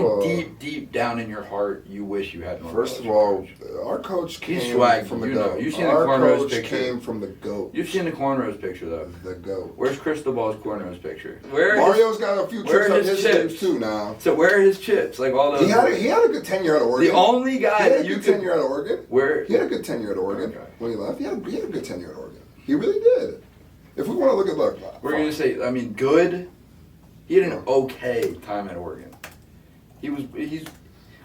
all, deep down in your heart, you wish you had Norvell. First of all, our coach He's came swag, from the you know. GOAT. You've seen the Our cornrows coach picture. came from the GOAT. You've seen the cornrows picture though. The GOAT. Where's Cristobal's cornrows picture? Where Mario's got a few where chips are up his his chips? sleeves too now. So where are his chips? Like all those. He had a good tenure at Oregon. The only he guy had that a you good could tenure at Oregon. where He had a good tenure at Oregon Okay. when he left. He had a good tenure at Oregon. He really did. If we want to we're gonna say, I mean, good. He had an okay time at Oregon. He's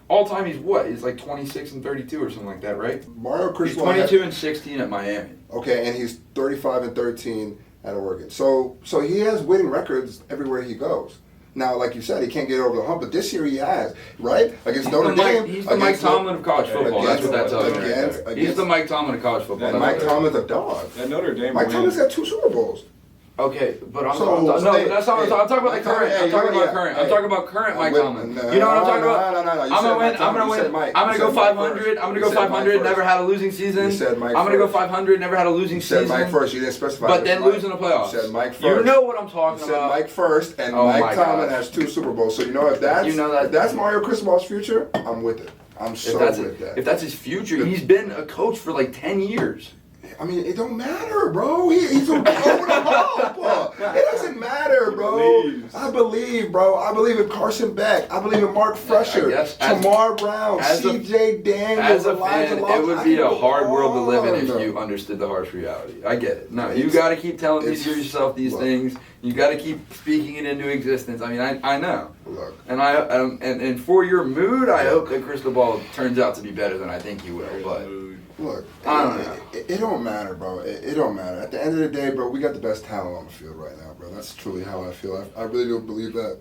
all time. He's what? He's like 26 and 32 or something like that, right? Mario He's Cristobal 22 and 16 at Miami. Okay, and he's 35 and 13 at Oregon. So he has winning records everywhere he goes. Now, like you said, he can't get over the hump, but this year he has, right? Against Notre Dame. He's the Mike Tomlin of college football. That's what that tells me. Right there. He's the Mike Tomlin of college football. And Mike Tomlin's a dog. That Notre Dame Mike win- Tomlin's got 2 Super Bowls. Okay, but I'm So- no, so they- that's not. I'm talking about the Mike current. Tomlin, I'm talking about yeah, current. hey. I'm talking about current Mike Wait, Tomlin. no, You know what I'm talking no, about? no, no, you I'm said gonna win. Mike I'm Tomlin. gonna You win. said Mike. I'm gonna You go said Mike 500. first. I'm gonna You go said Mike 500. Never first. had a losing season. You said Mike I'm gonna go first. 500. Never had a losing You said season. Mike first. You didn't specify. But which then Mike. lose in the playoffs. You said Mike first. You know what I'm You talking said about. Mike first, and Oh my Mike Tomlin gosh. has 2 Super Bowls. So you know if that's You know that- if that's Mario Cristobal's future, I'm with it. I'm so with that. If that's his future, he's been a coach for like 10 years. I mean, it don't matter, bro. He's over the hump. It doesn't matter, bro. believes. I believe, bro. I believe in Carson Beck. I believe in Mark Fresher, guess as- Tamar Brown, as a- C.J. Daniels, As a Elijah fan, Locke. it would I be can a go hard world to live in if on. you understood the harsh reality. I get it. No, you got to keep telling yourself these look. things. You got to keep speaking it into existence. I mean, I know. Look, And and for your mood, I hope that Cristobal turns out to be better than I think he will. But look. I don't know. It don't matter, bro. It don't matter. At the end of the day, bro, we got the best talent on the field right now, bro. That's truly how I feel. I really do believe that.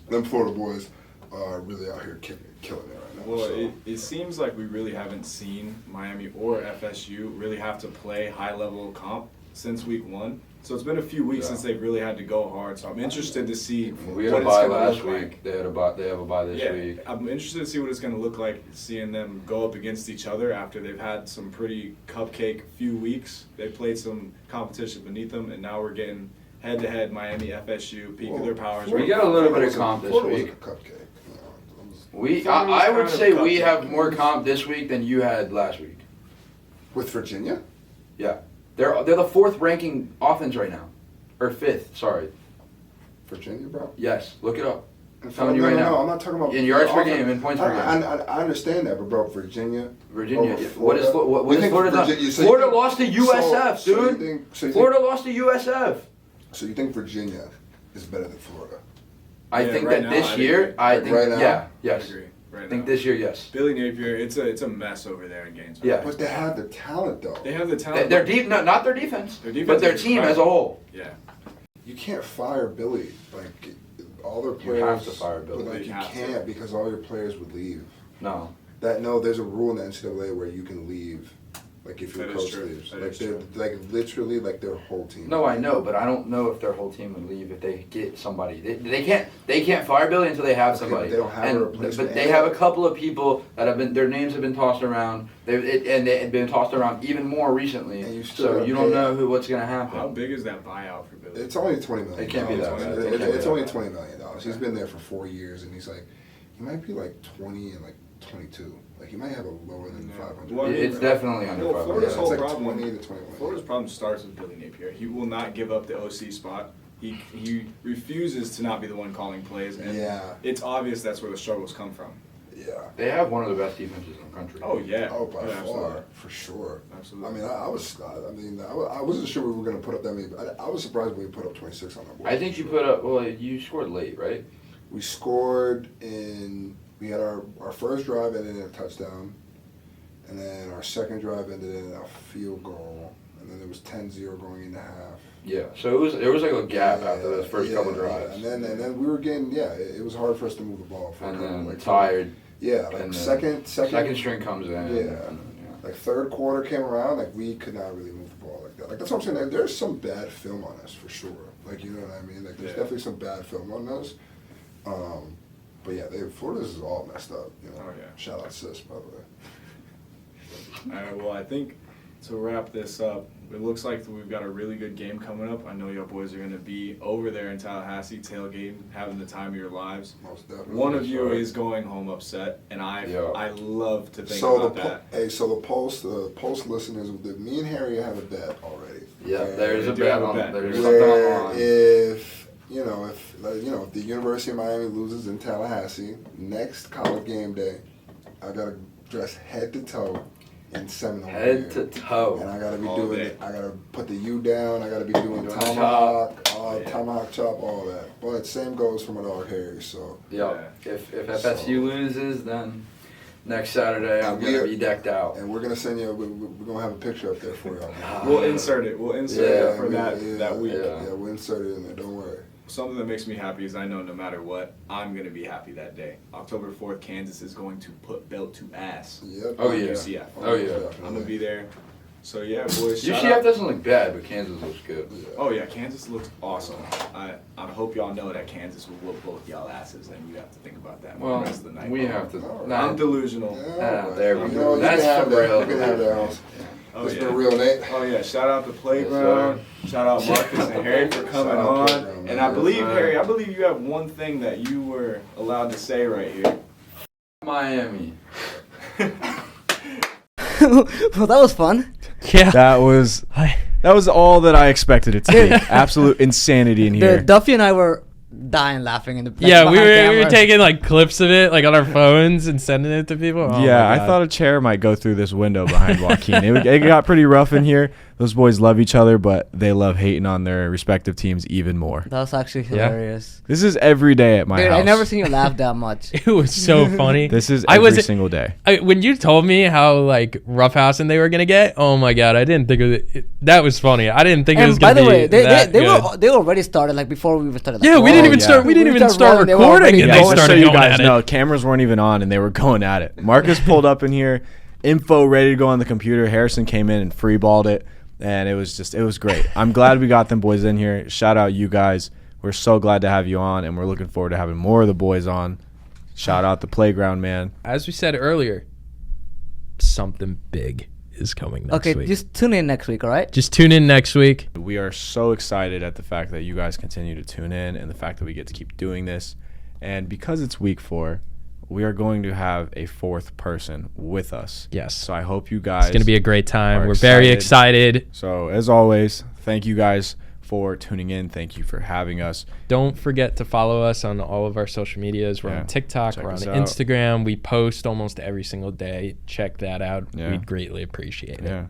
Them Florida boys are really out here killing it right now. Well, so. it seems like we really haven't seen Miami or FSU really have to play high-level comp since week 1. So it's been a few weeks since they've really had to go hard. So I'm interested to see we had what a it's bye going to last look week. like. They have a bye this week. I'm interested to see what it's going to look like seeing them go up against each other after they've had some pretty cupcake few weeks. They played some competition beneath them, and now we're getting head-to-head Miami FSU, peak of their powers. We got a little bit of comp this Florida week. was a cupcake. You know, I would kind of say we cupcake. have more comp this week than you had last week. with Virginia. Yeah, they're the 4th ranking offense right now, or 5th. Sorry. Virginia, bro. Yes, look it up. I'm No, telling you right now. No, I'm not talking about In yards per offense. game and points per game. I understand that, but bro, Virginia. Virginia. over What is Florida? what You is think Florida done? Virginia- so you Florida think- lost to USF, so you dude. think- Florida lost to USF. So you think Virginia is better than Florida? I Yeah, think right that now, this I'd year, agree. I Like think right now? yeah, I yes. agree. Right I think now. this year, yes. Billy Napier, it's a mess over there in Gainesville. Yeah. But they have the talent, though. They have the talent. Their deep, no, not their defense, Their defense but their is team right. as a whole. Yeah. You can't fire Billy. Like all their You players. have to fire Billy. But like You you have to. can't because all your players would leave. No, There's a rule in the NCAA where you can leave, like if your That is coach true. leaves. That Like is they're true. like literally like their whole team. no, I know, but I don't know if their whole team would leave if they get somebody. They can't fire Billy until they have somebody. They don't have a And- replacement. But they have a couple of people that have been, their names have been tossed around. And they have been tossed around even more recently. And you still So gotta you don't pay. know what's gonna How happen. big is that buyout for Billy? It's only $20 million. It can't be that bad. It can't be It's that only bad. $20 million. He's been there for 4 years, and he's like, he might be like 20 and like 22. Like he might have a lower than Yeah. 500. Well, I mean, It's definitely under Well, 500. Florida's Yeah, whole it's like problem. 20 to 21. Florida's problem starts with Billy Napier. He will not give up the OC spot. He refuses to not be the one calling plays, and Yeah. it's obvious that's where the struggles come from. Yeah. They have one of the best defenses in the country. Oh yeah. Oh, by Yeah, absolutely. far, for sure. Absolutely. I mean, I wasn't sure we were going to put up that many. I was surprised when we put up 26 on that board. I think you put up. Well, you scored late, right? We scored we had our first drive ended in a touchdown, and then our second drive ended in a field goal, and then it was 10-0 going into half. Yeah. So there was like a gap after those first couple Yeah, drives. and then we were getting it was hard for us to move the ball. For a And couple, then like, tired. Yeah, like and then second Second string comes in. Yeah. and, Like third quarter came around, like we could not really move the ball like that. Like that's what I'm saying. Like, there's some bad film on us for sure. Like you know what I mean. Like there's Yeah. definitely some bad film on us. But yeah, Florida's is all messed up. You know. Oh, yeah. Shout out Sis, by the way. Well, I think to wrap this up, it looks like we've got a really good game coming up. I know y'all boys are going to be over there in Tallahassee tailgating, having the time of your lives. Most definitely. One of you is going home upset, and I love to think So about that. Hey, so the post listeners, me and Harry have a bet already. Yeah, And there's a do bet have a on bet. there's something where on the line. if the University of Miami loses in Tallahassee next college game day, I gotta dress head to toe in Seminole Head to gear. toe. And I gotta be All doing day. it. I gotta put the U down. I gotta be doing Doing the tomahawk, Yeah. tomahawk chop, all that. But same goes for my dog Harry. So Yeah. If FSU loses, then next Saturday I'm And gonna we're- be decked out. and we're gonna send you. We're gonna have a picture up there for y'all. We'll insert it. We'll insert it for Yeah, that week. Yeah, we'll insert it in there. Don't worry. Something that makes me happy is I know no matter what, I'm going to be happy that day. October 4th, Kansas is going to put belt to ass. Yep. Oh, yeah. UCF. Oh, yeah. I'm going to be there. So, yeah, boys. shout UCF out. doesn't look bad, but Kansas looks good. Oh, yeah, Kansas looks awesome. I hope y'all know that Kansas will whoop both y'all asses, and you have to think about that for Well, the rest of the night. we have to. Alright. Nah, I'm delusional. Yeah, there we you go. know, you That's can have for that. real. You can have that house. Oh, That's yeah. been real, Nate. Oh yeah! Shout out the playground. Shout out Marcus and Harry for coming Shout out on. Playground, And man. I believe Yes, sir. Harry, I believe you have one thing that you were allowed to say right here. Miami. Well, that was fun. Yeah. That was all that I expected it to be. Absolute insanity in here. Duffy and I were dying laughing in the Yeah, we behind were camera. taking like clips of it, like on our phones, and sending it to people. Oh, Yeah, my I God. thought a chair might go through this window behind Joaquin. It got pretty rough in here. Those boys love each other, but they love hating on their respective teams even more. That was actually Yeah. hilarious. This is every day at my Dude, house. I never seen you laugh that much. It was so funny. This is I every was single day. when you told me how like roughhousing they were gonna get. Oh my God, I didn't think of it. That was funny. I didn't think it was And by gonna the be way, they that good. they already started like before we even started. Like, Yeah, we didn't Oh, even yeah. start. We didn't even start rolling, they were recording, already and going. they Just so started you going guys at know, it. cameras weren't even on, and they were going at it. Marcus pulled up in here, info ready to go on the computer. Harrison came in and freeballed it, and it was great. I'm glad we got them boys in here. Shout out you guys. We're so glad to have you on, and we're looking forward to having more of the boys on. Shout out the playground, man. As we said earlier, something big is coming next Okay, week. just tune in next week, all right? Just tune in next week. We are so excited at the fact that you guys continue to tune in and the fact that we get to keep doing this. And because it's week 4, we are going to have a 4th person with us. Yes. So I hope you guys. It's going to be a great time. are We're very excited. So as always, thank you guys for tuning in. Thank you for having us. Don't forget to follow us on all of our social medias. We're Yeah. on TikTok. Check We're on us out. Instagram. We post almost every single day. Check that out. Yeah. We'd greatly appreciate it. Yeah.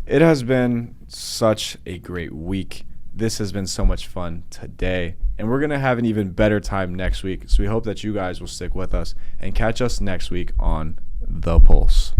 It has been such a great week. This has been so much fun today. And we're going to have an even better time next week. So we hope that you guys will stick with us and catch us next week on The Pulse.